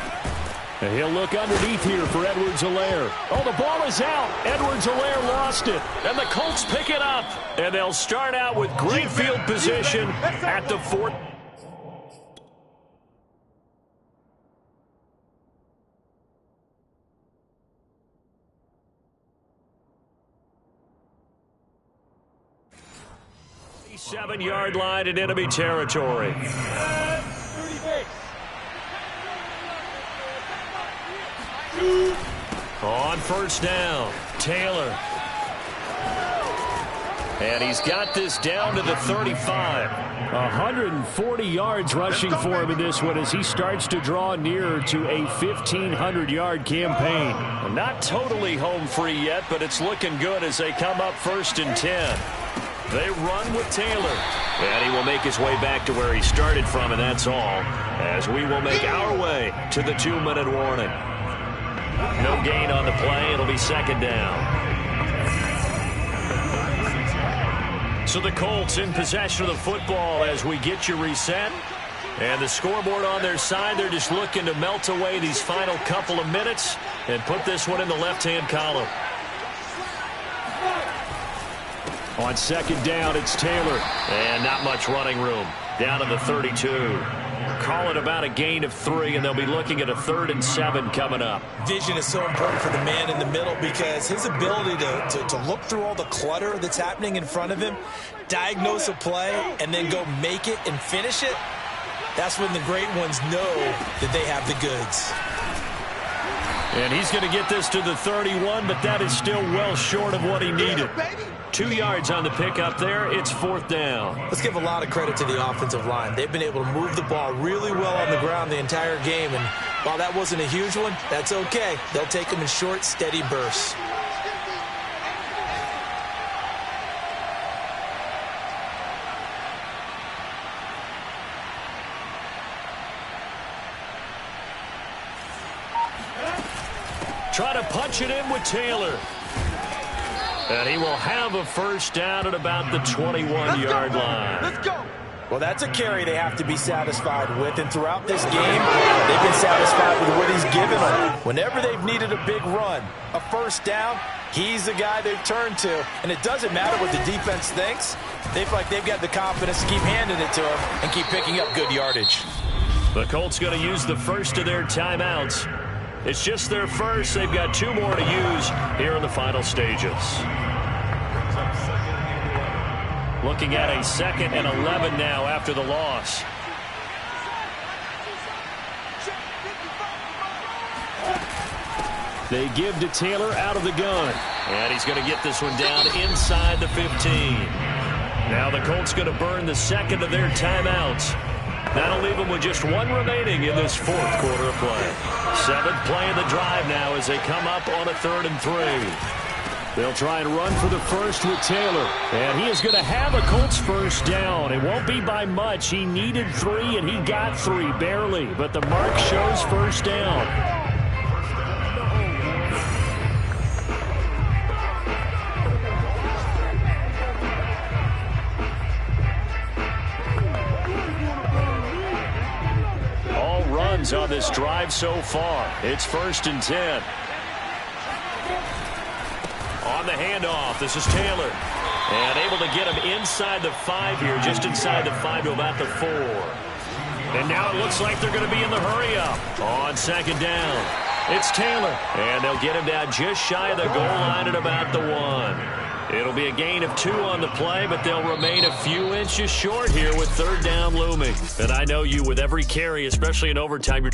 And he'll look underneath here for Edwards-Helaire. Oh, the ball is out. Edwards-Helaire lost it. And the Colts pick it up. And they'll start out with great field position at the 4th. Seven-yard line in enemy territory. On 1st down, Taylor. And he's got this down to the 35. 140 yards rushing for him in this one as he starts to draw nearer to a 1,500-yard campaign. Not totally home free yet, but it's looking good as they come up 1st and 10. They run with Taylor. And he will make his way back to where he started from, and that's all. As we will make our way to the 2-minute warning. No gain on the play. It'll be 2nd down. So the Colts in possession of the football as we get you reset. And the scoreboard on their side, they're just looking to melt away these final couple of minutes and put this one in the left-hand column. On 2nd down, it's Taylor. And not much running room. Down to the 32. Call it about a gain of 3, and they'll be looking at a 3rd and 7 coming up. Vision is so important for the man in the middle because his ability to look through all the clutter that's happening in front of him, diagnose a play, and then go make it and finish it, that's when the great ones know that they have the goods. And he's going to get this to the 31, but that is still well short of what he needed. 2 yards on the pickup there. It's 4th down. Let's give a lot of credit to the offensive line. They've been able to move the ball really well on the ground the entire game. And while that wasn't a huge one, that's okay. They'll take them in short, steady bursts. Try to punch it in with Taylor. And he will have a first down at about the 21-yard line. Let's go. Well, that's a carry they have to be satisfied with. And throughout this game, they've been satisfied with what he's given them. Whenever they've needed a big run, a first down, he's the guy they've turned to. And it doesn't matter what the defense thinks. They feel like they've got the confidence to keep handing it to him and keep picking up good yardage. The Colts going to use the first of their timeouts. It's just their first. They've got 2 more to use here in the final stages. Looking at a 2nd and 11 now after the loss. They give to Taylor out of the gun. And he's going to get this one down inside the 15. Now the Colts going to burn the 2nd of their timeouts. That'll leave them with just 1 remaining in this 4th quarter of play. 7th play of the drive now as they come up on a 3rd and 3. They'll try and run for the first with Taylor. And he is going to have a Colts first down. It won't be by much. He needed 3, and he got 3, barely. But the mark shows first down. All runs on this drive so far. It's 1st and 10. On the handoff, this is Taylor. And able to get him inside the 5 here, just inside the 5 to about the 4. And now it looks like they're going to be in the hurry-up. On 2nd down, it's Taylor. And they'll get him down just shy of the goal line at about the 1. It'll be a gain of 2 on the play, but they'll remain a few inches short here with 3rd down looming. And I know you, with every carry, especially in overtime, you're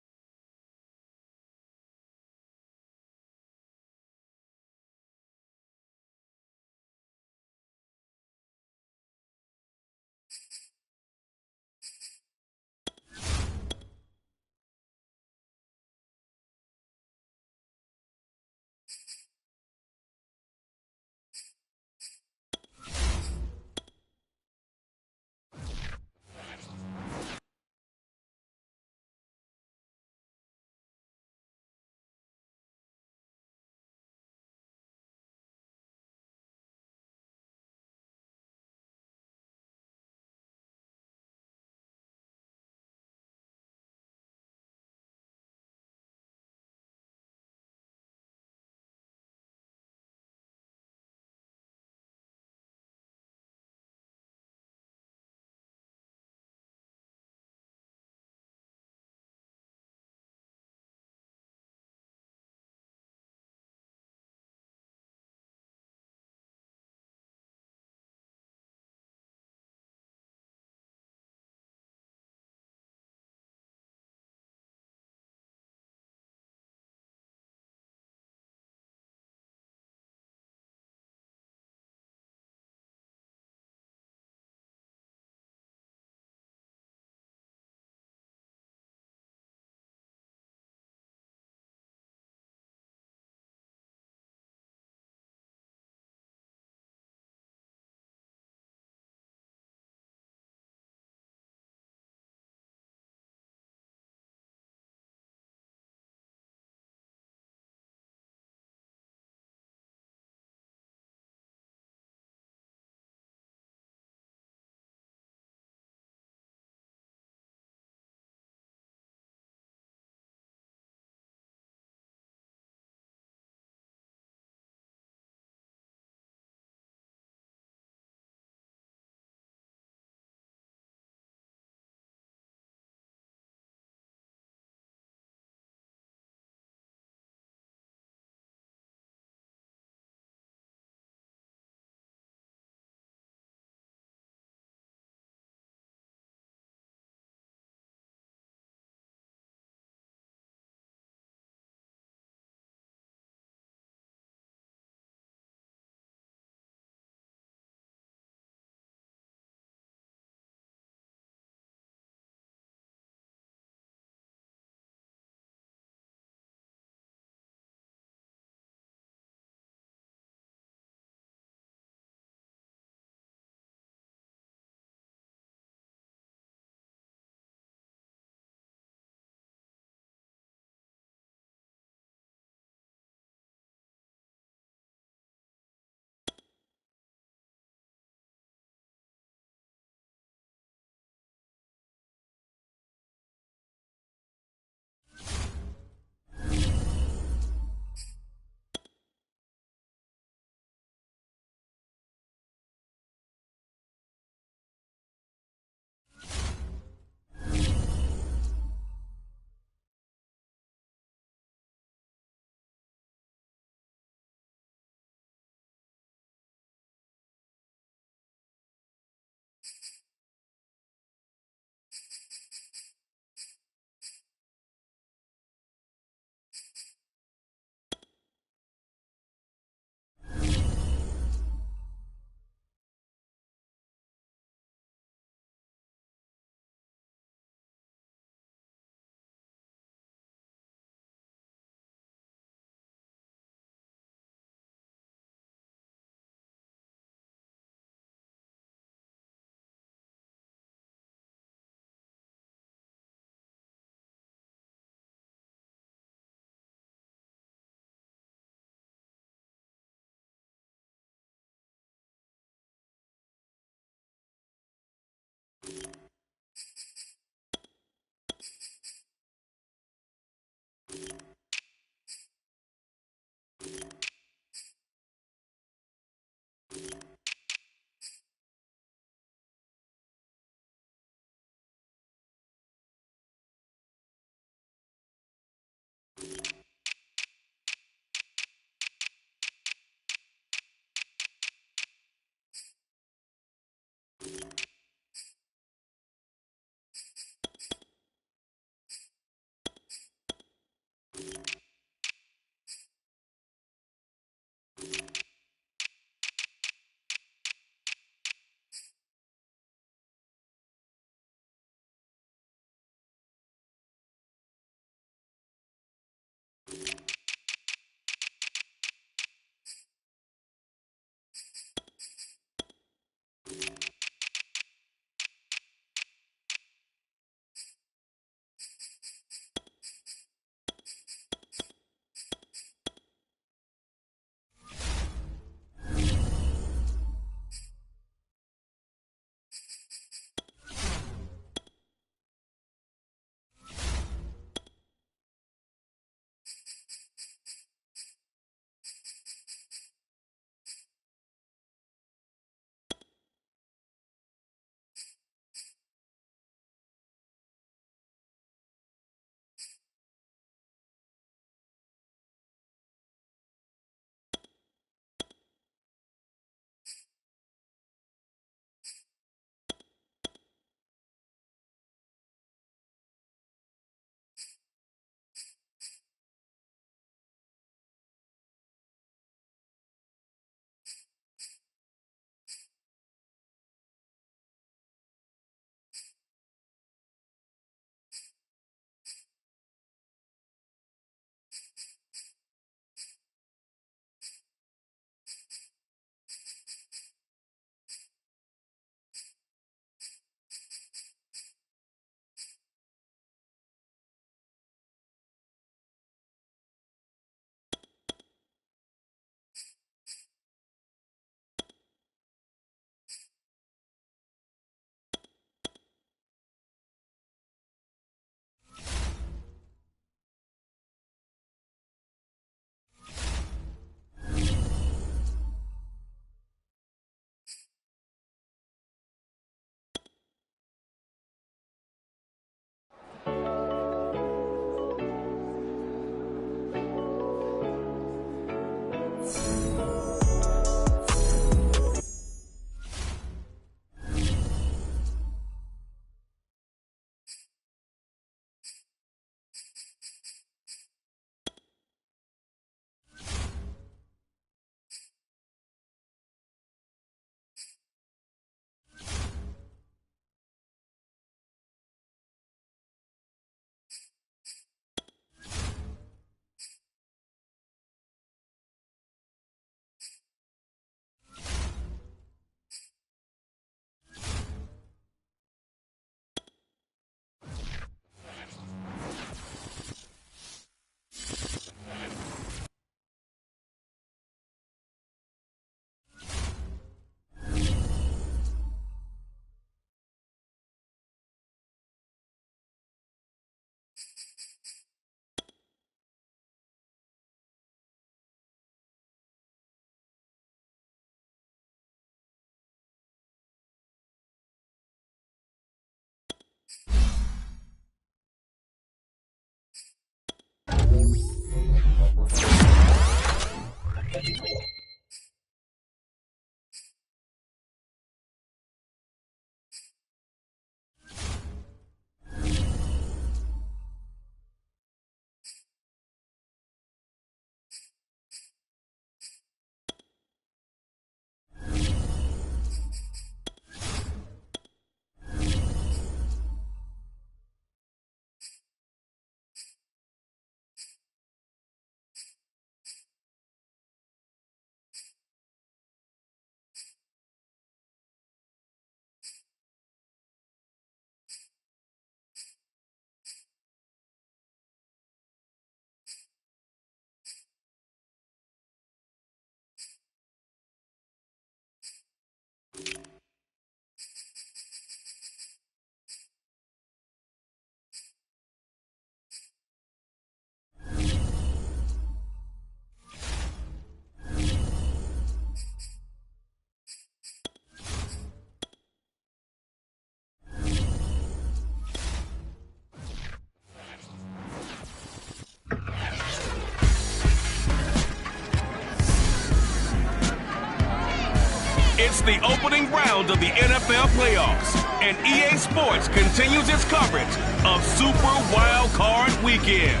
It's the opening round of the NFL playoffs, and EA Sports continues its coverage of Super Wild Card Weekend.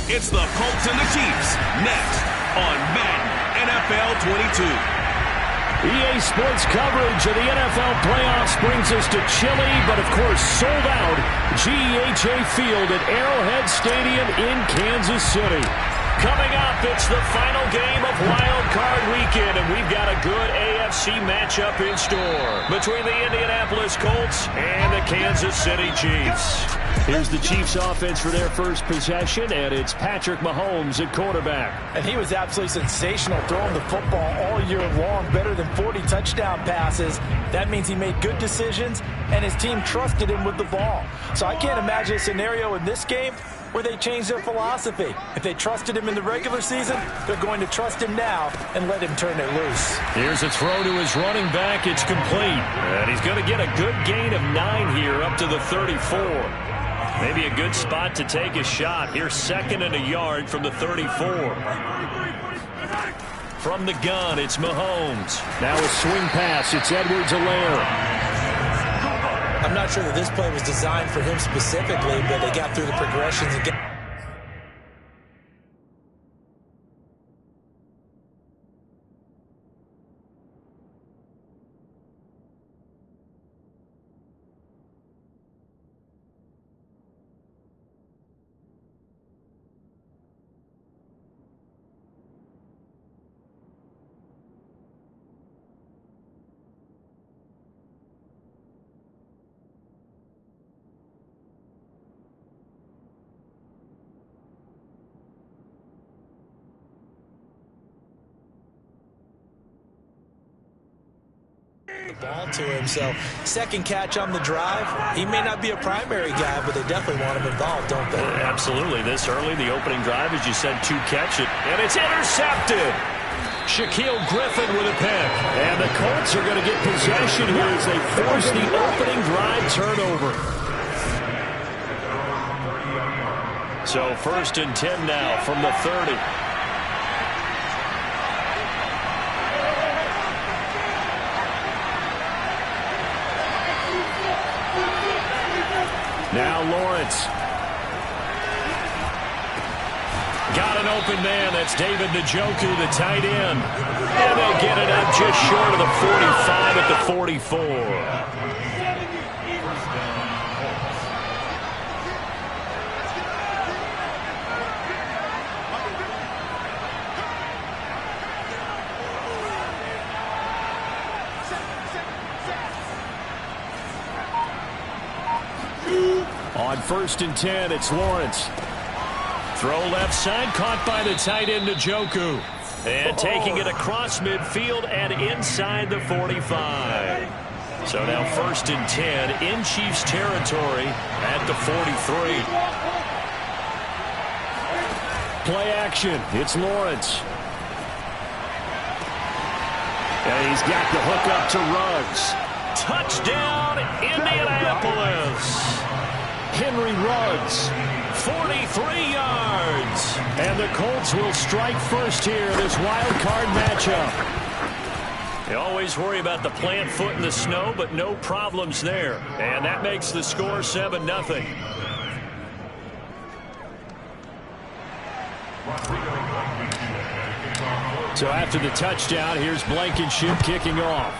It's the Colts and the Chiefs next on Madden NFL 22. EA Sports coverage of the NFL playoffs brings us to chilly, but of course sold out GEHA Field at Arrowhead Stadium in Kansas City. Coming up, it's the final game of Wild Card Weekend, and we've got a good AFC matchup in store between the Indianapolis Colts and the Kansas City Chiefs. Here's the Chiefs offense for their first possession, and it's Patrick Mahomes at quarterback. And he was absolutely sensational throwing the football all year long, better than 40 touchdown passes. That means he made good decisions, and his team trusted him with the ball. So I can't imagine a scenario in this game where they changed their philosophy. If they trusted him in the regular season, they're going to trust him now and let him turn it loose. Here's a throw to his running back. It's complete. And he's going to get a good gain of 9 here up to the 34. Maybe a good spot to take a shot. Here's 2nd and a yard from the 34. From the gun, it's Mahomes. Now a swing pass. It's Edwards-Helaire. I'm not sure that this play was designed for him specifically, but they got through the progressions and got... ball to him. So second catch on the drive. He may not be a primary guy, but they definitely want him involved, don't they? Absolutely. This early, the opening drive, as you said, 2 catch it, and it's intercepted. Shaquille Griffin with a pick. And the Colts are going to get possession here as they force the opening drive turnover. So 1st and 10 now from the 30. Now Lawrence. Got an open man. That's David Njoku, the tight end. And they get it up just short of the 45 at the 44. On 1st and 10, it's Lawrence. Throw left side, caught by the tight end Njoku. And taking it across midfield and inside the 45. So now 1st and 10 in Chiefs territory at the 43. Play action. It's Lawrence. And he's got the hook up to Ruggs. Touchdown, Indianapolis. Henry Ruggs 43 yards. And the Colts will strike first here, this wild card matchup. You always worry about the plant foot in the snow, but no problems there. And that makes the score 7-0. So after the touchdown, here's Blankenship kicking off.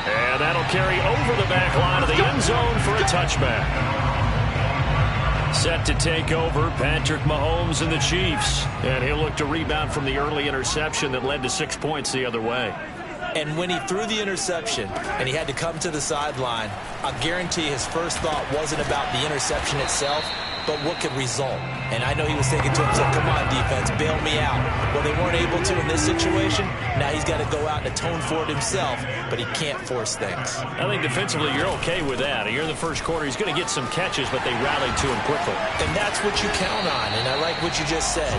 And that'll carry over the back line of the end zone for a touchback. Set to take over, Patrick Mahomes and the Chiefs. And he'll look to rebound from the early interception that led to 6 points the other way. And when he threw the interception and he had to come to the sideline, I guarantee his first thought wasn't about the interception itself, but what could result. And I know he was thinking to himself, come on, defense, bail me out. Well, they weren't able to in this situation. Now he's got to go out and atone for it himself, but he can't force things. I think defensively you're okay with that. Here in the first quarter, he's going to get some catches, but they rallied to him quickly. And that's what you count on, and I like what you just said.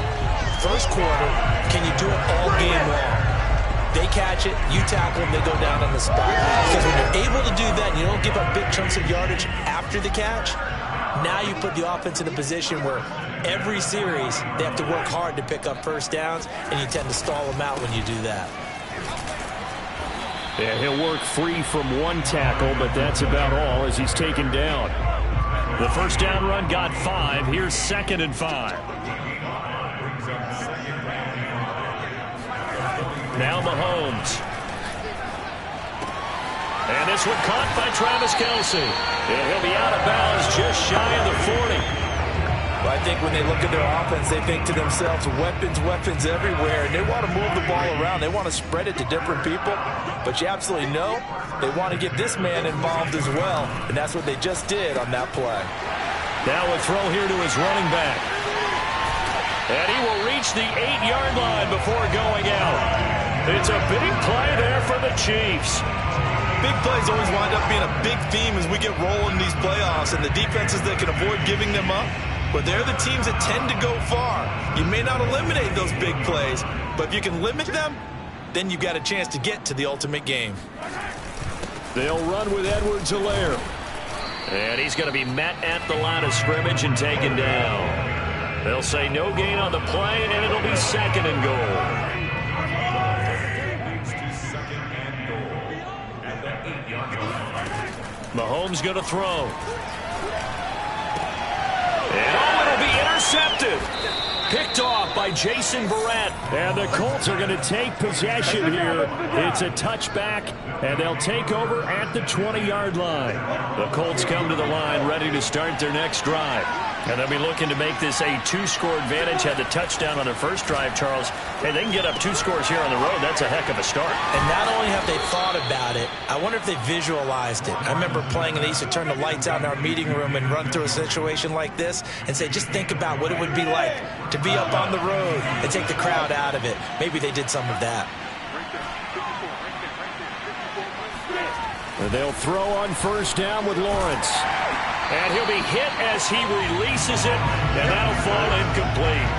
First quarter, can you do it all game long? They catch it, you tackle them, they go down on the spot. Because when you're able to do that and you don't give up big chunks of yardage after the catch, now you put the offense in a position where every series they have to work hard to pick up first downs, and you tend to stall them out when you do that. Yeah, he'll work free from one tackle, but that's about all as he's taken down. The first down run got 5. Here's 2nd and 5. Now Mahomes. And this one caught by Travis Kelce. And he'll be out of bounds just shy of the 40. Well, I think when they look at their offense, they think to themselves, weapons, weapons everywhere. And they want to move the ball around. They want to spread it to different people. But you absolutely know they want to get this man involved as well. And that's what they just did on that play. Now a throw here to his running back. And he will reach the 8-yard line before going out. It's a big play there for the Chiefs. Big plays always wind up being a big theme as we get rolling in these playoffs, and the defenses that can avoid giving them up, but they're the teams that tend to go far. You may not eliminate those big plays, but if you can limit them, then you've got a chance to get to the ultimate game. They'll run with Edwards-Helaire. And he's going to be met at the line of scrimmage and taken down. They'll say no gain on the play, and it'll be 2nd and goal. Mahomes going to throw. And it'll be intercepted. Picked off by Jason Verrett. And the Colts are going to take possession here. It's a touchback, and they'll take over at the 20-yard line. The Colts come to the line ready to start their next drive. And they'll be looking to make this a 2-score advantage. Had the touchdown on their first drive, Charles. Hey, they can get up 2 scores here on the road. That's a heck of a start. And not only have they thought about it, I wonder if they visualized it. I remember playing, and they used to turn the lights out in our meeting room and run through a situation like this and say, just think about what it would be like to be up on the road and take the crowd out of it. Maybe they did some of that. And they'll throw on first down with Lawrence. And he'll be hit as he releases it, and that'll fall incomplete.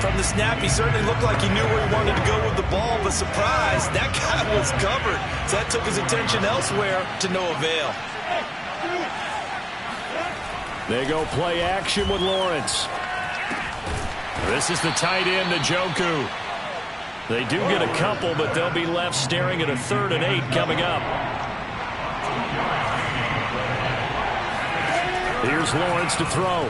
From the snap, he certainly looked like he knew where he wanted to go with the ball, but surprise, that guy was covered. So that took his attention elsewhere to no avail. They go play action with Lawrence. This is the tight end, Njoku. They do get a couple, but they'll be left staring at a 3rd and 8 coming up. Here's Lawrence to throw.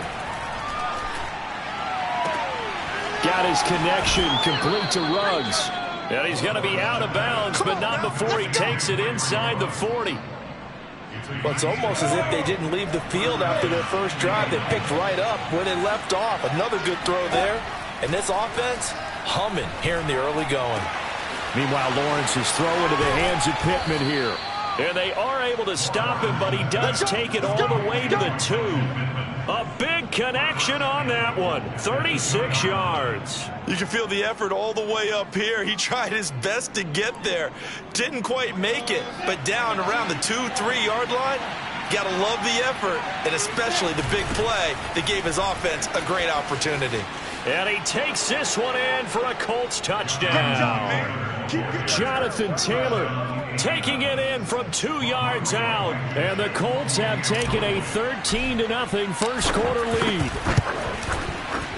Got his connection complete to Ruggs. And he's going to be out of bounds, but not before he takes it inside the 40. Well, it's almost as if they didn't leave the field after their first drive. They picked right up where they left off. Another good throw there. And this offense, humming here in the early going. Meanwhile, Lawrence is throwing to the hands of Pittman here. And they are able to stop him, but he does take it all the way to the 2. A big connection on that one. 36 yards. You can feel the effort all the way up here. He tried his best to get there. Didn't quite make it, but down around the 2-3 yard line, Got to love the effort, and especially the big play that gave his offense a great opportunity. And he takes this one in for a Colts touchdown. Jonathan Taylor taking it in from 2 yards out. And the Colts have taken a 13-0 first quarter lead.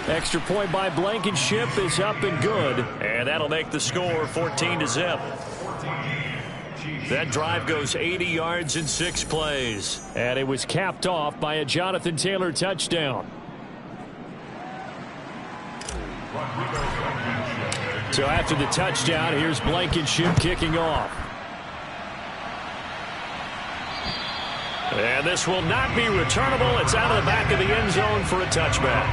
Extra point by Blankenship is up and good. And that'll make the score 14-0. That drive goes 80 yards in 6 plays. And it was capped off by a Jonathan Taylor touchdown. So after the touchdown, here's Blankenship kicking off. And this will not be returnable. It's out of the back of the end zone for a touchback.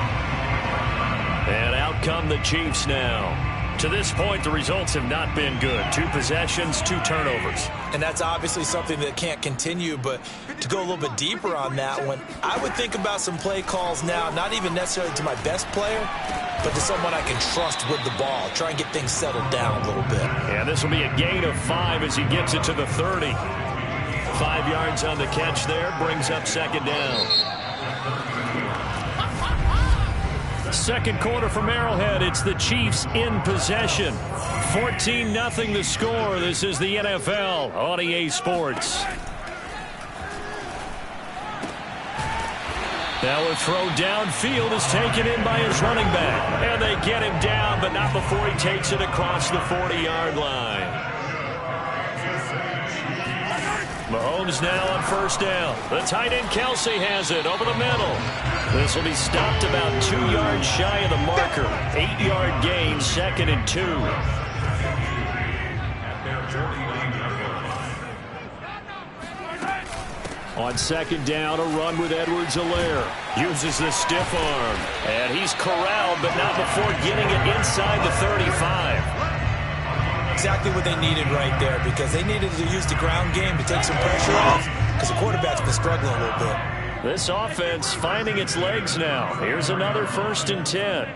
And out come the Chiefs now. To this point, the results have not been good. 2 possessions, 2 turnovers. And that's obviously something that can't continue, but to go a little bit deeper on that one, I would think about some play calls now, not even necessarily to my best player, but to someone I can trust with the ball. Try and get things settled down a little bit. Yeah, this will be a gain of 5 as he gets it to the 30. 5 yards on the catch there, brings up second down. Second quarter from Arrowhead. It's the Chiefs in possession. 14-0 the score. This is the NFL on EA Sports. Now a throw downfield is taken in by his running back. And they get him down, but not before he takes it across the 40-yard line. Mahomes now on first down. The tight end Kelsey has it over the middle. This will be stopped about 2 yards shy of the marker. 8-yard gain, 2nd and 2. On second down, a run with Edwards-Helaire. Uses the stiff arm. And he's corralled, but not before getting it inside the 35. Exactly what they needed right there, because they needed to use the ground game to take some pressure off, because the quarterback's been struggling a little bit. This offense finding its legs now. Here's another 1st and 10.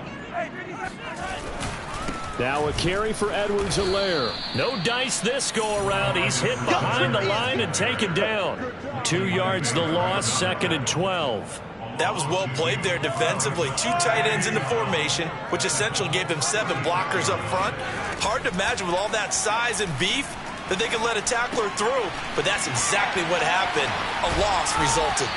Now a carry for Edwards-Helaire. No dice this go around. He's hit behind the line and taken down. 2 yards the loss, 2nd and 12. That was well played there defensively. 2 tight ends in the formation, which essentially gave them 7 blockers up front. Hard to imagine with all that size and beef that they could let a tackler through, but that's exactly what happened. A loss resulted.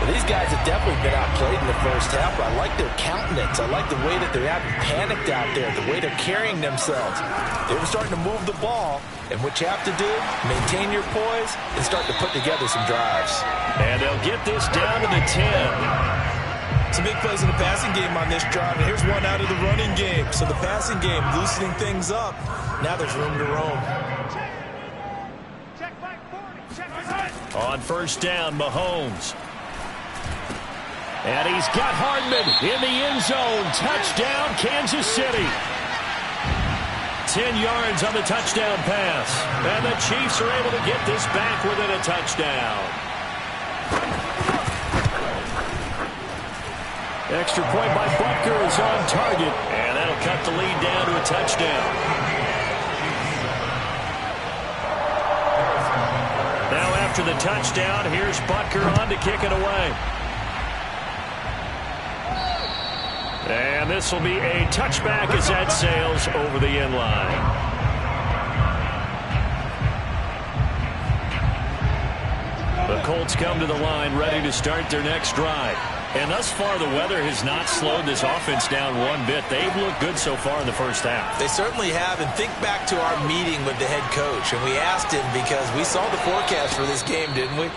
These guys have definitely been outplayed in the first half, but I like their countenance. I like the way that they're having panicked out there, the way they're carrying themselves. They were starting to move the ball, and what you have to do, maintain your poise and start to put together some drives. And they'll get this down to the 10. Some big plays in the passing game on this drive, and here's one out of the running game. So the passing game loosening things up. Now there's room to roam. On first down, Mahomes. And he's got Hardman in the end zone. Touchdown, Kansas City. 10 yards on the touchdown pass. And the Chiefs are able to get this back within a touchdown. Extra point by Butker is on target. And that'll cut the lead down to a touchdown. Now after the touchdown, here's Butker on to kick it away. And this will be a touchback as that sails over the end line. The Colts come to the line ready to start their next drive. And thus far, the weather has not slowed this offense down one bit. They've looked good so far in the first half. They certainly have. And think back to our meeting with the head coach. And we asked him, because we saw the forecast for this game, didn't we?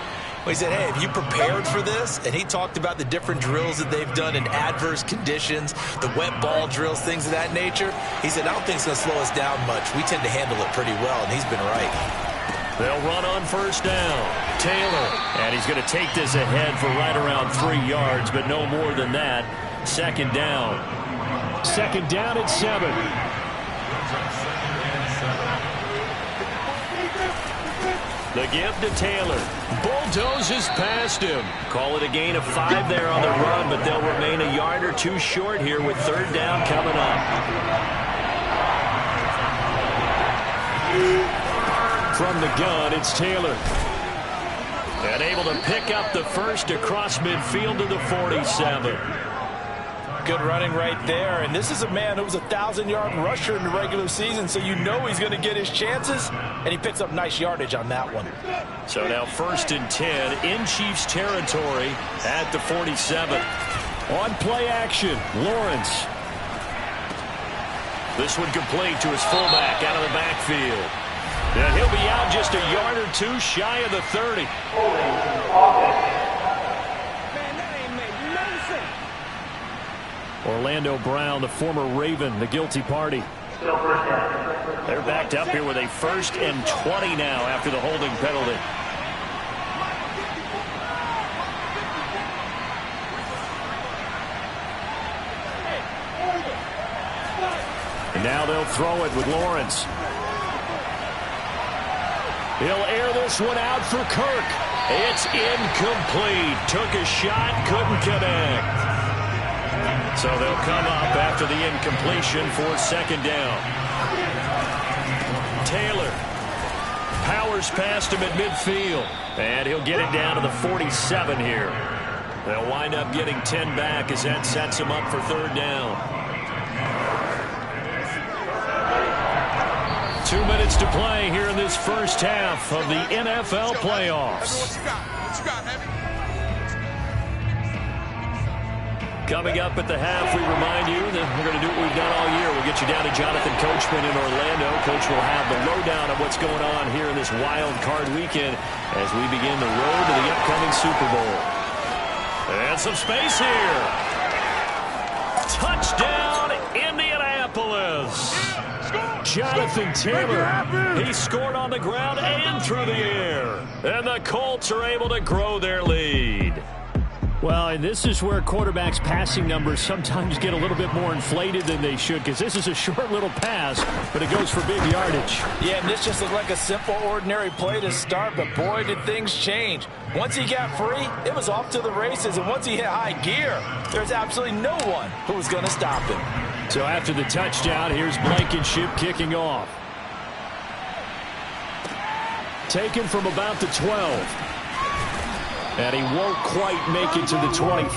We said, hey, have you prepared for this? And he talked about the different drills that they've done in adverse conditions, the wet ball drills, things of that nature. He said, I don't think it's going to slow us down much. We tend to handle it pretty well, and he's been right. They'll run on first down. Taylor, and he's going to take this ahead for right around 3 yards, but no more than that. Second down. Second down at 7. The give to Taylor. Bulldozes past him. Call it a gain of 5 there on the run, but they'll remain a yard or 2 short here with third down coming up. from the gun, it's Taylor. And able to pick up the first across midfield to the 47. Good running right there. And this is a man who was a 1,000-yard rusher in the regular season, so you know he's going to get his chances. And he picks up nice yardage on that one. So now 1st and 10 in Chiefs territory at the 47. On play action, Lawrence. This one complete to his fullback out of the backfield. And he'll be out just a yard or two shy of the 30. Orlando Brown, the former Raven, the guilty party. They're backed up here with a 1st and 20 now after the holding penalty. And now they'll throw it with Lawrence. He'll air this one out for Kirk. It's incomplete. Took a shot, couldn't connect. So they'll come up after the incompletion for 2nd down. Taylor powers past him at midfield. And he'll get it down to the 47 here. They'll wind up getting 10 back as that sets him up for 3rd down. 2 minutes to play here in this first half of the NFL playoffs. Coming up at the half, we remind you that we're going to do what we've done all year. We'll get you down to Jonathan Coachman in Orlando. Coach will have the lowdown of what's going on here in this wild card weekend as we begin the road to the upcoming Super Bowl. And some space here. Touchdown, Indianapolis. Jonathan Taylor, he scored on the ground and through the air. And the Colts are able to grow their lead. Well, and this is where quarterbacks' passing numbers sometimes get a little bit more inflated than they should, because this is a short little pass, but it goes for big yardage. Yeah, and this just looked like a simple, ordinary play to start, but boy, did things change. Once he got free, it was off to the races, and once he hit high gear, there's absolutely no one who was going to stop him. So after the touchdown, here's Blankenship kicking off. Taken from about the 12. And he won't quite make it to the 25.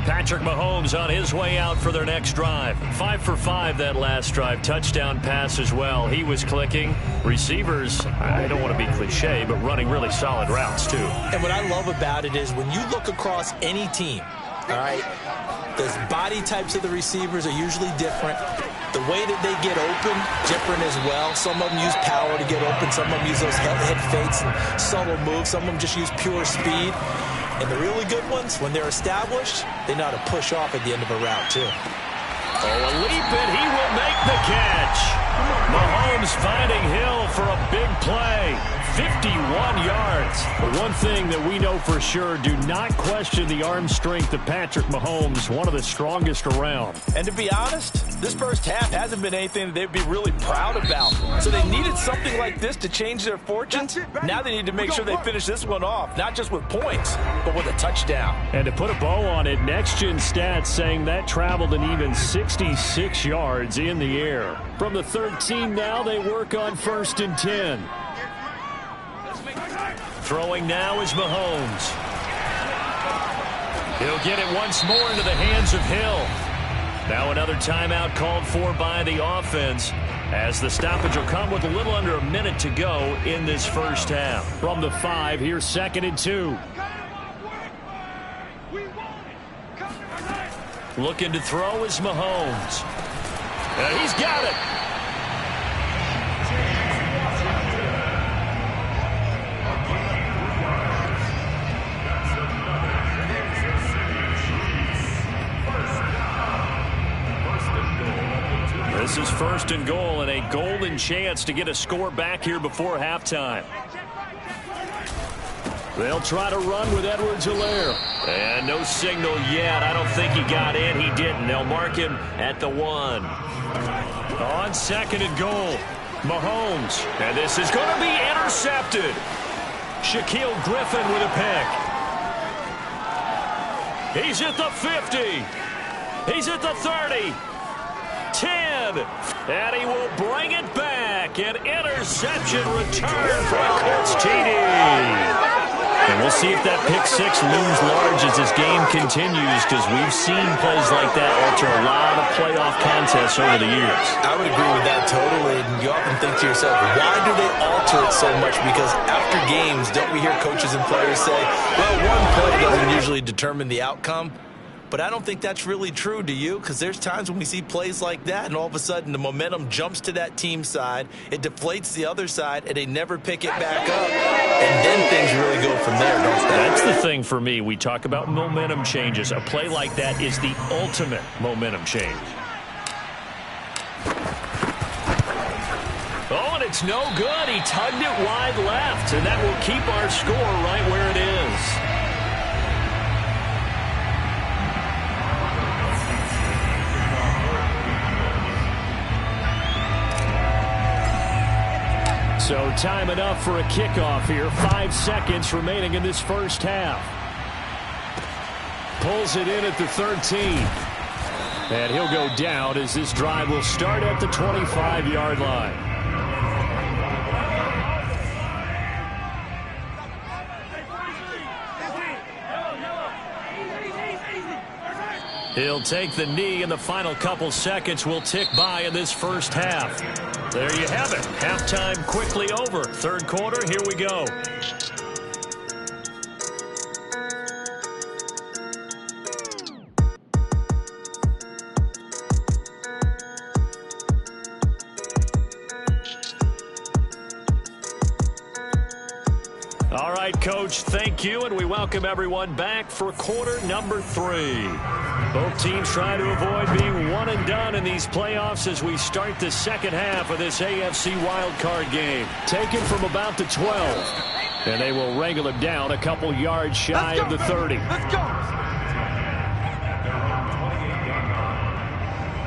Patrick Mahomes on his way out for their next drive. 5 for 5 that last drive. Touchdown pass as well. He was clicking. Receivers, I don't want to be cliche, but running really solid routes too. And what I love about it is when you look across any team, all right, the body types of the receivers are usually different. The way that they get open, different as well. Some of them use power to get open. Some of them use those head fakes and subtle moves. Some of them just use pure speed. And the really good ones, when they're established, they know how to push off at the end of a route, too. Oh, a leap, and he will make the catch. Mahomes finding Hill for a big play. 51 yards. But one thing that we know for sure, do not question the arm strength of Patrick Mahomes, one of the strongest around. And to be honest, this first half hasn't been anything that they'd be really proud about. So they needed something like this to change their fortunes. Now they need to make sure they finish this one off, not just with points, but with a touchdown. And to put a bow on it, Next Gen Stats saying that traveled an even 66 yards in the air. From the 13 now, they work on 1st and 10. Throwing now is Mahomes. He'll get it once more into the hands of Hill. Now another timeout called for by the offense as the stoppage will come with a little under a minute to go in this first half. From the 5, here's 2nd and 2. Looking to throw is Mahomes. And he's got it. This is 1st and goal and a golden chance to get a score back here before halftime. They'll try to run with Edwards-Helaire. And no signal yet. I don't think he got in. He didn't. They'll mark him at the 1. On 2nd and goal, Mahomes. And this is going to be intercepted. Shaquille Griffin with a pick. He's at the 50. He's at the 30. again. And he will bring it back. An interception return for a Colts TD. And we'll see if that pick six looms large as this game continues, because we've seen plays like that alter a lot of playoff contests over the years. I would agree with that totally. And you often think to yourself, why do they alter it so much? Because after games, don't we hear coaches and players say, well, one play doesn't usually determine the outcome? But I don't think that's really true, do you? Because there's times when we see plays like that, and all of a sudden the momentum jumps to that team side, it deflates the other side, and they never pick it back up. And then things really go from there, don't they? That's the thing for me. We talk about momentum changes. A play like that is the ultimate momentum change. Oh, and it's no good. He tugged it wide left, and that will keep our score right where it is. So time enough for a kickoff here. 5 seconds remaining in this first half. Pulls it in at the 13. And he'll go down as this drive will start at the 25-yard line. He'll take the knee, and the final couple seconds will tick by in this first half. There you have it. Halftime quickly over. Third quarter, here we go. All right, Coach, thank you, and we welcome everyone back for quarter number 3. Both teams trying to avoid being one and done in these playoffs as we start the second half of this AFC wildcard game. Taken from about the 12, and they will wrangle him down a couple yards shy of the 30. Let's go.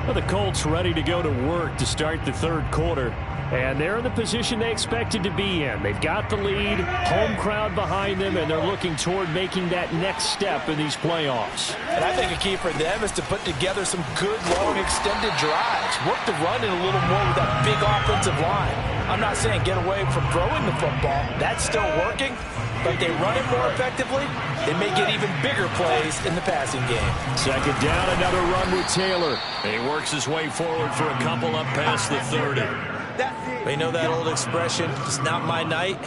Well, the Colts ready to go to work to start the third quarter. And they're in the position they expected to be in. They've got the lead, home crowd behind them, and they're looking toward making that next step in these playoffs. And I think a key for them is to put together some good, long, extended drives. Work the run in a little more with that big offensive line. I'm not saying get away from throwing the football. That's still working. But if they run it more effectively, they may get even bigger plays in the passing game. Second down, another run with Taylor. And he works his way forward for a couple up past the 30. You know that old expression, it's not my night?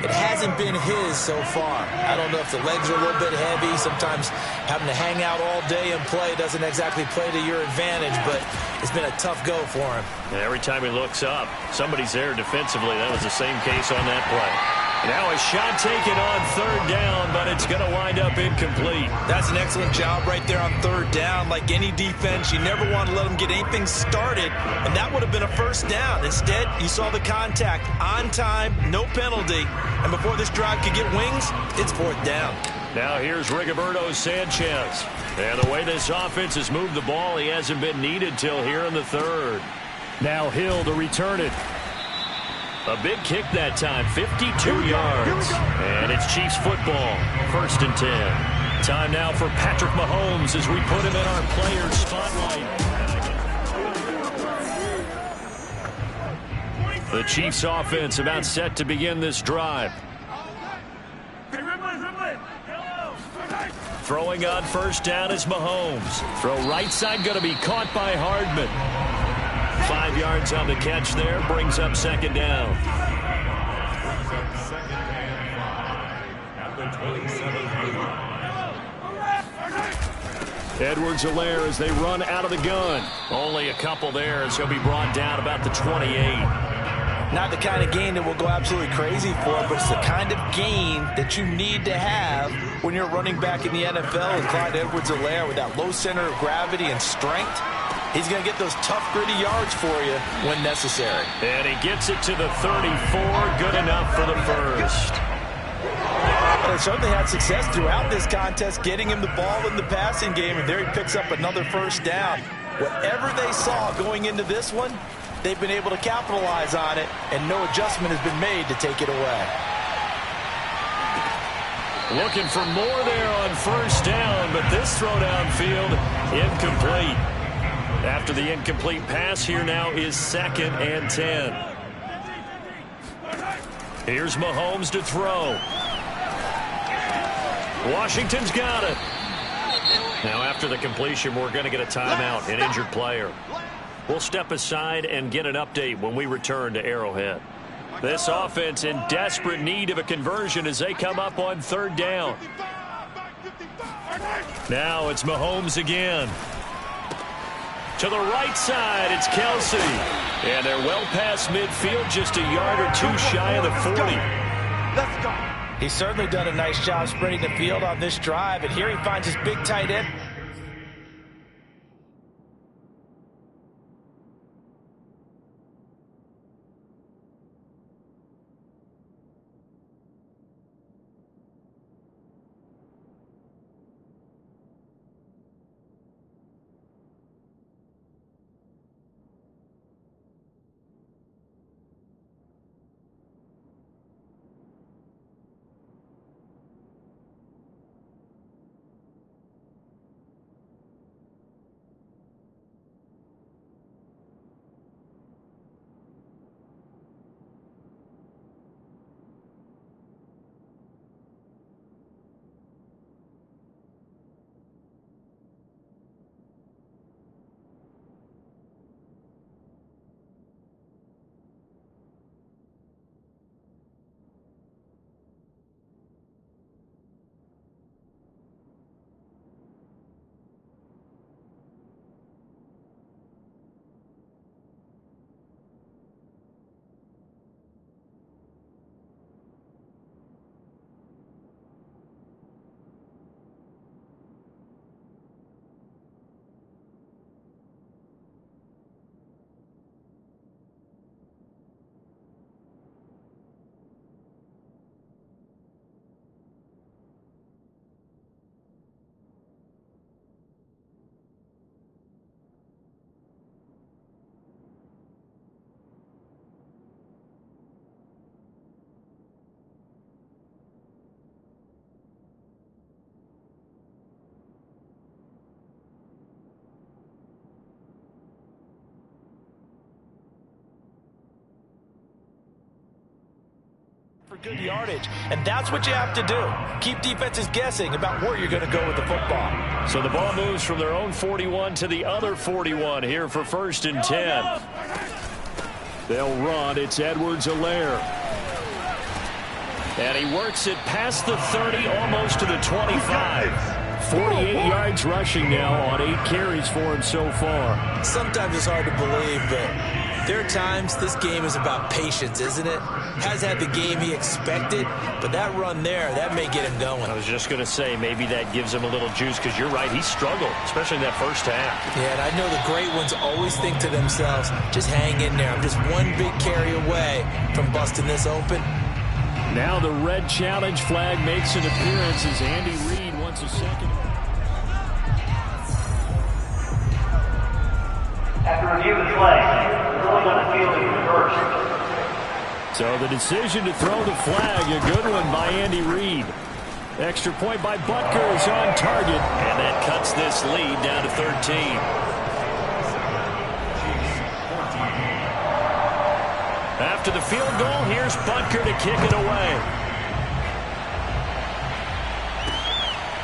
It hasn't been his so far. I don't know if the legs are a little bit heavy. Sometimes having to hang out all day and play doesn't exactly play to your advantage, but it's been a tough go for him. And every time he looks up, somebody's there defensively. That was the same case on that play. Now a shot taken on third down, but it's going to wind up incomplete. That's an excellent job right there on third down. Like any defense, you never want to let them get anything started, and that would have been a first down. Instead, you saw the contact on time, no penalty, and before this drive could get wings, it's fourth down. Now here's Rigoberto Sanchez. And the way this offense has moved the ball, he hasn't been needed till here in the third. Now Hill to return it. A big kick that time, 52 yards. And it's Chiefs football, 1st and 10. Time now for Patrick Mahomes as we put him in our player spotlight. The Chiefs offense about set to begin this drive. Throwing on first down is Mahomes. Throw right side going to be caught by Hardman. 5 yards on the catch there, brings up second down. Edwards-Helaire as they run out of the gun. Only a couple there as he'll be brought down about the 28. Not the kind of gain that we'll go absolutely crazy for, but it's the kind of gain that you need to have when you're running back in the NFL. And Clyde Edwards-Helaire with that low center of gravity and strength, he's going to get those tough, gritty yards for you when necessary. And he gets it to the 34. Good enough for the first. They certainly had success throughout this contest, getting him the ball in the passing game, and there he picks up another first down. Whatever they saw going into this one, they've been able to capitalize on it, and no adjustment has been made to take it away. Looking for more there on first down, but this throw downfield incomplete. After After the incomplete pass, here now is 2nd and 10. Here's Mahomes to throw. Washington's got it. Now after the completion, we're going to get a timeout, an injured player. We'll step aside and get an update when we return to Arrowhead. This offense in desperate need of a conversion as they come up on 3rd down. Now it's Mahomes again. To the right side, it's Kelsey. And they're well past midfield, just a yard or two shy of the 40. Let's go. He's certainly done a nice job spreading the field on this drive, and here he finds his big tight end. For good yardage, and that's what you have to do. Keep defenses guessing about where you're going to go with the football. So the ball moves from their own 41 to the other 41 here for 1st and 10. They'll run. It's Edwards-Helaire. And he works it past the 30, almost to the 25. 48 yards rushing now on 8 carries for him so far. Sometimes it's hard to believe, but there are times this game is about patience, isn't it? Has had the game he expected, but that run there, that may get him going. I was just going to say, maybe that gives him a little juice, because you're right, he struggled, especially in that first half. Yeah, and I know the great ones always think to themselves, just hang in there. I'm just one big carry away from busting this open. Now the red challenge flag makes an appearance as Andy Reid wants a second. After review of the play, ruling on a fielding reversed. So the decision to throw the flag, a good one by Andy Reid. Extra point by Butker is on target, and that cuts this lead down to 13. After the field goal, here's Butker to kick it away.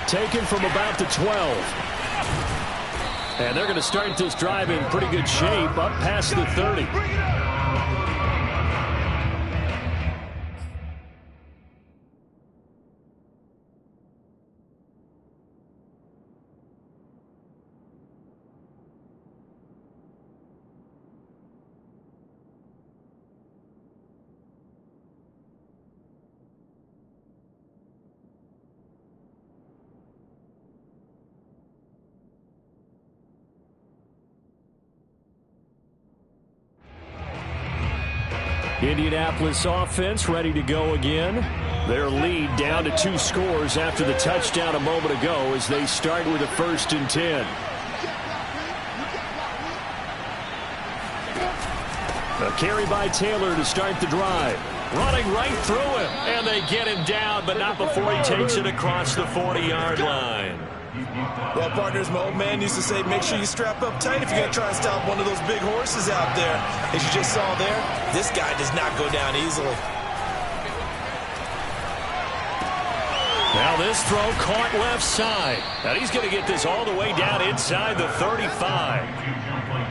Taken from about the 12. And they're going to start this drive in pretty good shape, up past the 30. Indianapolis offense ready to go again. Their lead down to 2 scores after the touchdown a moment ago as they start with a 1st and 10. A carry by Taylor to start the drive. Running right through him, and they get him down, but not before he takes it across the 40-yard line. Well, partners, my old man used to say, make sure you strap up tight if you're going to try and stop one of those big horses out there. As you just saw there, this guy does not go down easily. Now this throw caught left side. Now he's going to get this all the way down inside the 35.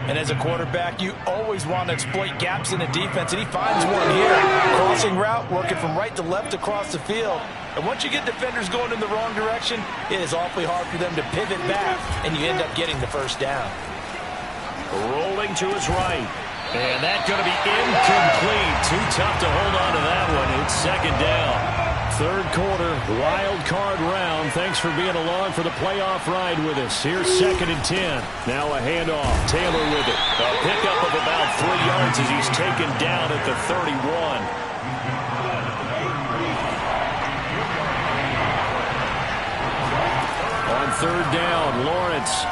And as a quarterback, you always want to exploit gaps in the defense, and he finds one here. Crossing route, working from right to left across the field. And once you get defenders going in the wrong direction, it is awfully hard for them to pivot back, and you end up getting the first down. Rolling to his right. And that's going to be incomplete. Too tough to hold on to that one. It's second down. Third quarter, wild card round. Thanks for being along for the playoff ride with us. Here's 2nd and 10. Now a handoff. Taylor with it. A pickup of about 3 yards as he's taken down at the 31. On third down, Lawrence.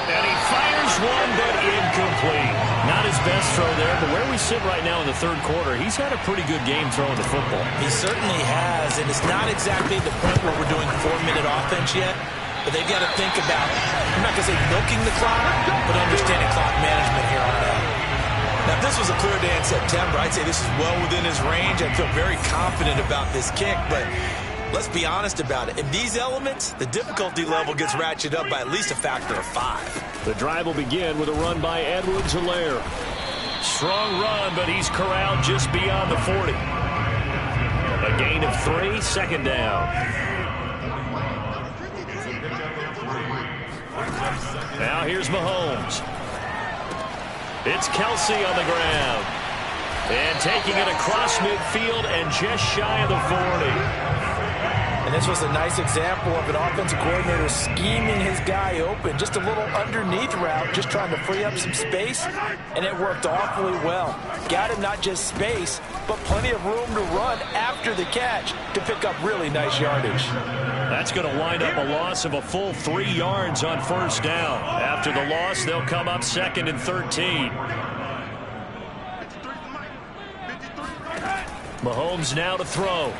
And he fires one, but incomplete. Not his best throw there, but where we sit right now in the third quarter, he's had a pretty good game throwing the football. He certainly has, and it's not exactly the point where we're doing 4-minute offense yet, but they've got to think about, I'm not going to say milking the clock, but understanding clock management here on out. Now, if this was a clear day in September, I'd say this is well within his range. I feel very confident about this kick, but let's be honest about it. In these elements, the difficulty level gets ratcheted up by at least a factor of 5. The drive will begin with a run by Edwards-Helaire. Strong run, but he's corralled just beyond the 40. A gain of 3, second down. Now here's Mahomes. It's Kelsey on the ground. And taking it across midfield and just shy of the 40. And this was a nice example of an offensive coordinator scheming his guy open. Just a little underneath route, just trying to free up some space, and it worked awfully well. Got him not just space, but plenty of room to run after the catch to pick up really nice yardage. That's going to wind up a loss of a full 3 yards on first down. After the loss, they'll come up 2nd and 13. Mahomes now to throw.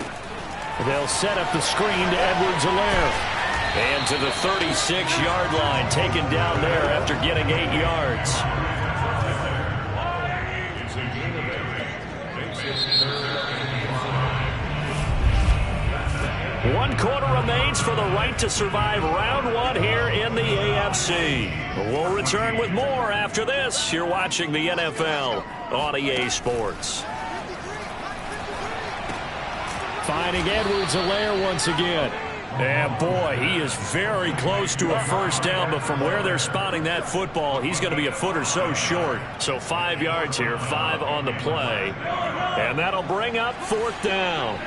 They'll set up the screen to Edwards-Helaire. And to the 36-yard line, taken down there after getting 8 yards. One quarter remains for the right to survive round 1 here in the AFC. We'll return with more after this. You're watching the NFL on EA Sports. Finding Edwards-Helaire once again. And boy, he is very close to a first down, but from where they're spotting that football, he's going to be a foot or so short. So 5 yards here, 5 on the play. And that'll bring up 4th down.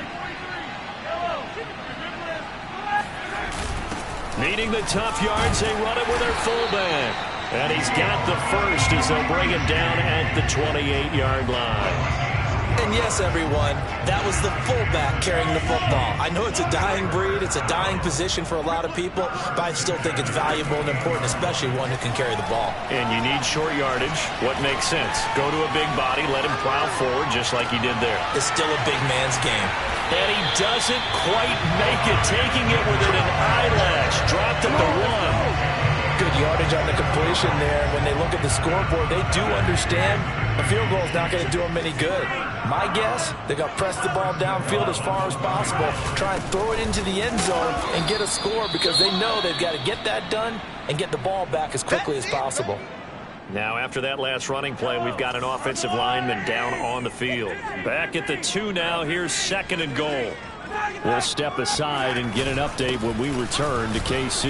Needing the tough yards, they run it with their fullback. And he's got the first as they'll bring him down at the 28-yard line. And yes, everyone, that was the fullback carrying the football. I know it's a dying breed, it's a dying position for a lot of people, but I still think it's valuable and important, especially one who can carry the ball. And you need short yardage. What makes sense? Go to a big body, let him plow forward just like he did there. It's still a big man's game. And he doesn't quite make it, taking it within an eyelash. Dropped at the 1. Good yardage on the completion there. When they look at the scoreboard, they do understand a field goal is not going to do them any good. My guess, they're going to press the ball downfield as far as possible, try and throw it into the end zone and get a score because they know they've got to get that done and get the ball back as quickly as possible. Now, after that last running play, we've got an offensive lineman down on the field. Back at the 2 now. Here's 2nd and goal. We'll step aside and get an update when we return to KC.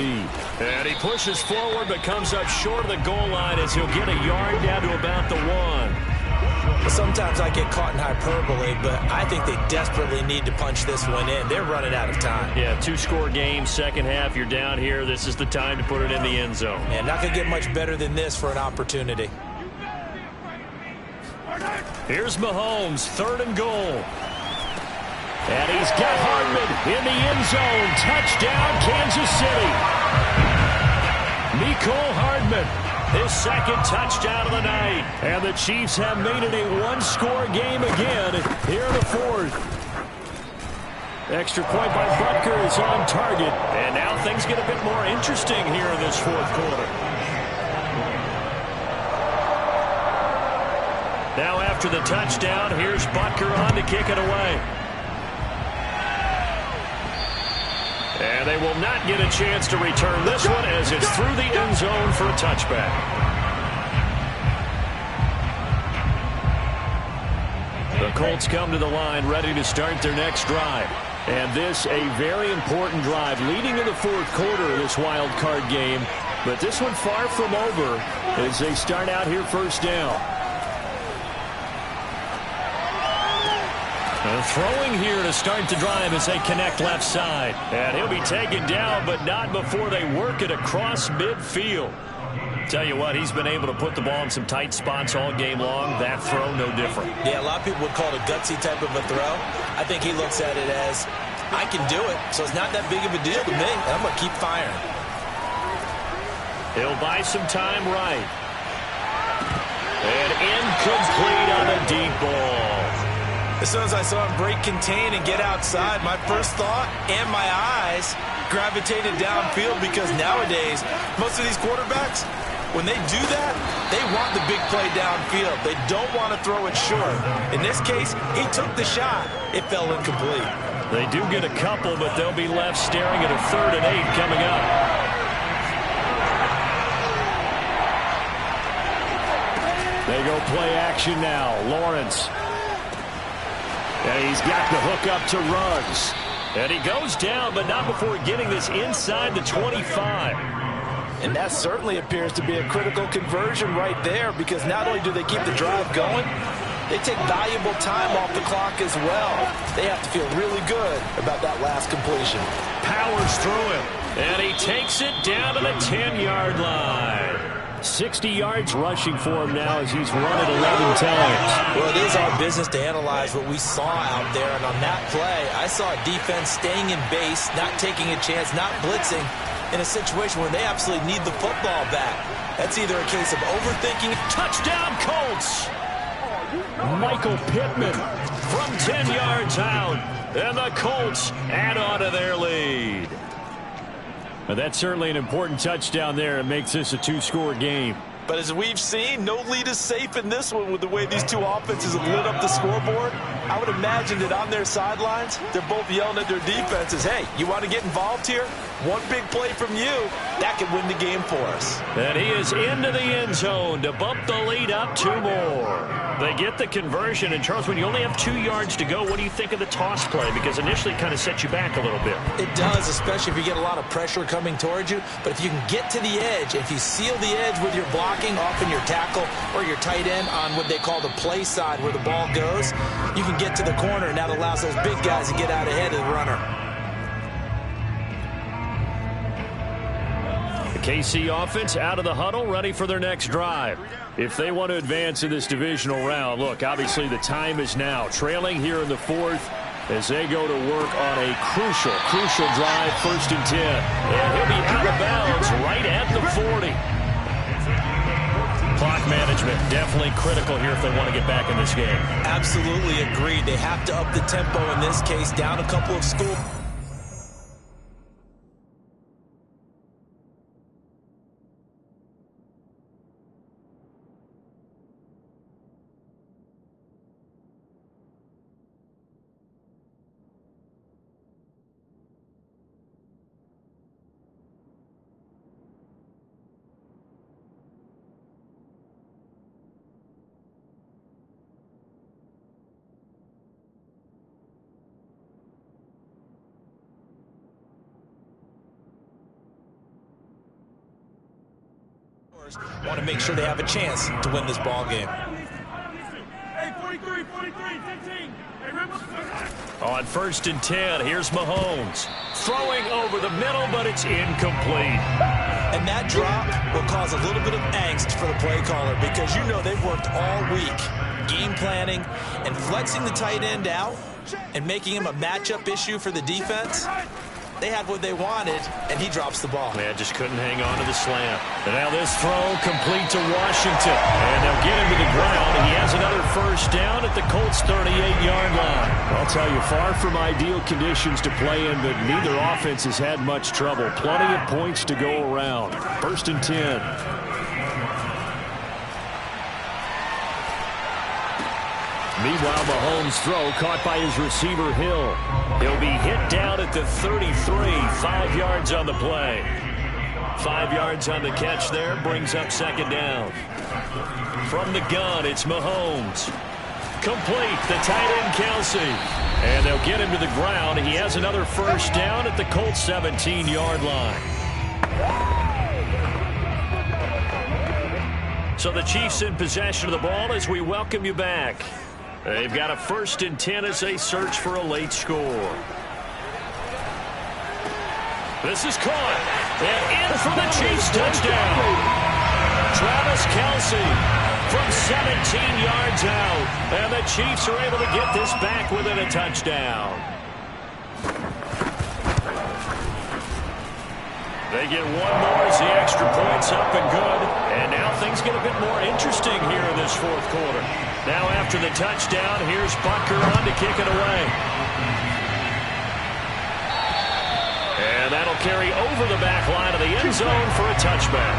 And he pushes forward but comes up short of the goal line as he'll get a yard down to about the 1. Sometimes I get caught in hyperbole, but I think they desperately need to punch this one in. They're running out of time. Yeah, 2-score game, second half. You're down here. This is the time to put it in the end zone. And not going to get much better than this for an opportunity. Here's Mahomes, 3rd and goal. And he's got Hardman in the end zone. Touchdown, Kansas City. Mecole Hardman, his 2nd touchdown of the night. And the Chiefs have made it a 1-score game again here in the 4th. Extra point by Butker is on target. And now things get a bit more interesting here in this fourth quarter. Now after the touchdown, here's Butker on to kick it away. And they will not get a chance to return this one as it's through the end zone for a touchback. The Colts come to the line ready to start their next drive. And this a very important drive leading in the fourth quarter of this wild card game. But this one far from over as they start out here first down. Throwing here to start the drive as they connect left side. And he'll be taken down, but not before they work it across midfield. Tell you what, he's been able to put the ball in some tight spots all game long. That throw, no different. Yeah, a lot of people would call it a gutsy type of a throw. I think he looks at it as, I can do it, so it's not that big of a deal to me. I'm going to keep firing. He'll buy some time right. And incomplete on a deep ball. As soon as I saw him break contain and get outside, my first thought and my eyes gravitated downfield because nowadays, most of these quarterbacks, when they do that, they want the big play downfield. They don't want to throw it short. In this case, he took the shot. It fell incomplete. They do get a couple, but they'll be left staring at a 3rd and 8 coming up. They go play action now. Lawrence. And he's got the hook up to Ruggs. And he goes down, but not before getting this inside the 25. And that certainly appears to be a critical conversion right there, because not only do they keep the drive going, they take valuable time off the clock as well. They have to feel really good about that last completion. Powers through him. And he takes it down to the 10-yard line. 60 yards rushing for him now as he's run it 11 times. Well, it is our business to analyze what we saw out there. And on that play, I saw a defense staying in base, not taking a chance, not blitzing in a situation where they absolutely need the football back. That's either a case of overthinking. Touchdown, Colts! Michael Pittman from 10 yards out. And the Colts add on to their lead. But that's certainly an important touchdown there. It makes this a 2-score game. But as we've seen, no lead is safe in this one with the way these two offenses have lit up the scoreboard. I would imagine that on their sidelines, they're both yelling at their defenses, hey, you want to get involved here? One big play from you, that could win the game for us. And he is into the end zone to bump the lead up 2 more. They get the conversion. And, Charles, when you only have 2 yards to go, what do you think of the toss play? Because initially it kind of sets you back a little bit. It does, especially if you get a lot of pressure coming towards you. But if you can get to the edge, if you seal the edge with your blocking, often your tackle or your tight end on what they call the play side where the ball goes, you can get to the corner, and that allows those big guys to get out ahead of the runner. The KC offense out of the huddle, ready for their next drive. If they want to advance in this divisional round, look, obviously the time is now. Trailing here in the 4th as they go to work on a crucial drive, 1st and 10. And he'll be out of bounds right at the 40. Clock management definitely critical here if they want to get back in this game. Absolutely agreed. They have to up the tempo in this case, down a couple of school. Want to make sure they have a chance to win this ball game. On 1st and 10, here's Mahomes. Throwing over the middle, but it's incomplete. And that drop will cause a little bit of angst for the play caller because you know they've worked all week game planning and flexing the tight end out and making him a matchup issue for the defense. They had what they wanted, and he drops the ball. Yeah, just couldn't hang on to the slam. And now this throw complete to Washington. And they'll get him to the ground. He has another first down at the Colts' 38-yard line. I'll tell you, far from ideal conditions to play in, but neither offense has had much trouble. Plenty of points to go around. 1st and 10. Meanwhile, Mahomes' throw caught by his receiver, Hill. He'll be hit down at the 33, 5 yards on the play. 5 yards on the catch there, brings up 2nd down. From the gun, it's Mahomes. Complete, the tight end, Kelsey. And they'll get him to the ground. He has another first down at the Colts' 17-yard line. So the Chiefs in possession of the ball as we welcome you back. They've got a 1st and 10 as they search for a late score. This is caught. And in for the Chiefs touchdown. Travis Kelsey from 17 yards out. And the Chiefs are able to get this back within a touchdown. They get one more as the extra point's up and good. And now things get a bit more interesting here in this 4th quarter. Now after the touchdown, here's Butker on to kick it away. And that'll carry over the back line of the end zone for a touchback.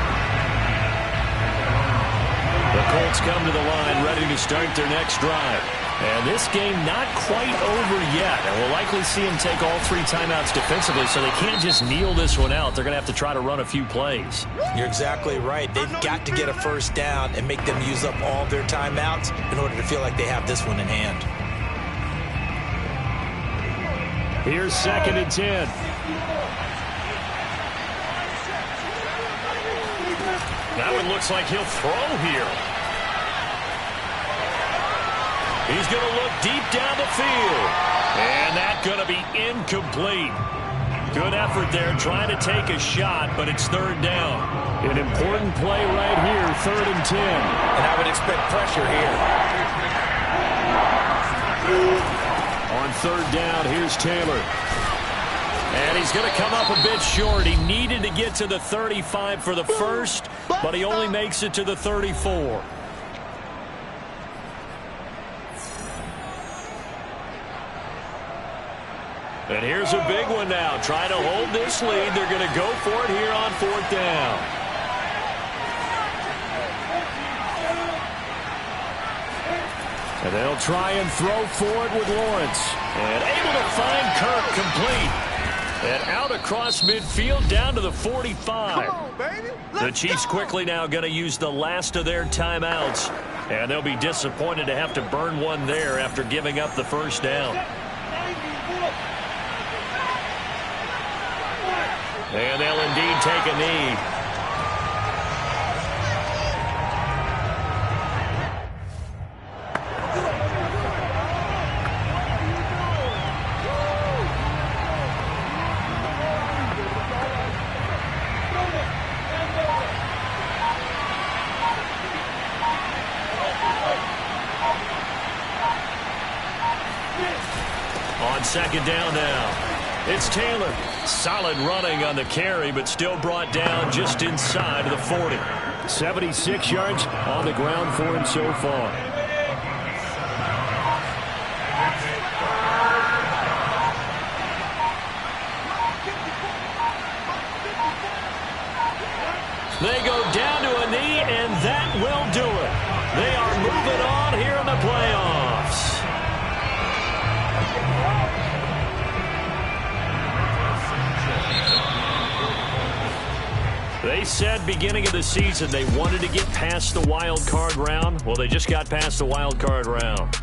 The Colts come to the line ready to start their next drive. And this game not quite over yet. And we'll likely see them take all 3 timeouts defensively, so they can't just kneel this one out. They're going to have to try to run a few plays. You're exactly right. They've got to get a first down and make them use up all their timeouts in order to feel like they have this one in hand. Here's 2nd and 10. That one looks like he'll throw here. He's going to look deep down the field. And that's going to be incomplete. Good effort there trying to take a shot, but it's 3rd down. An important play right here, 3rd and 10. And I would expect pressure here. On 3rd down, here's Taylor. And he's going to come up a bit short. He needed to get to the 35 for the first, but he only makes it to the 34. And here's a big one now. Trying to hold this lead. They're going to go for it here on 4th down. And they'll try and throw forward with Lawrence. And able to find Kirk complete. And out across midfield down to the 45. Come on, baby. The Chiefs quickly now going to use the last of their timeouts. And they'll be disappointed to have to burn one there after giving up the first down. And they'll indeed take a knee. On 2nd down now. It's Taylor. Solid running on the carry, but still brought down just inside of the 40. 76 yards on the ground for him so far. They go down to a knee, and that will do it. They are moving on here in the playoffs. They said beginning of the season they wanted to get past the wild card round. Well, they just got past the wild card round.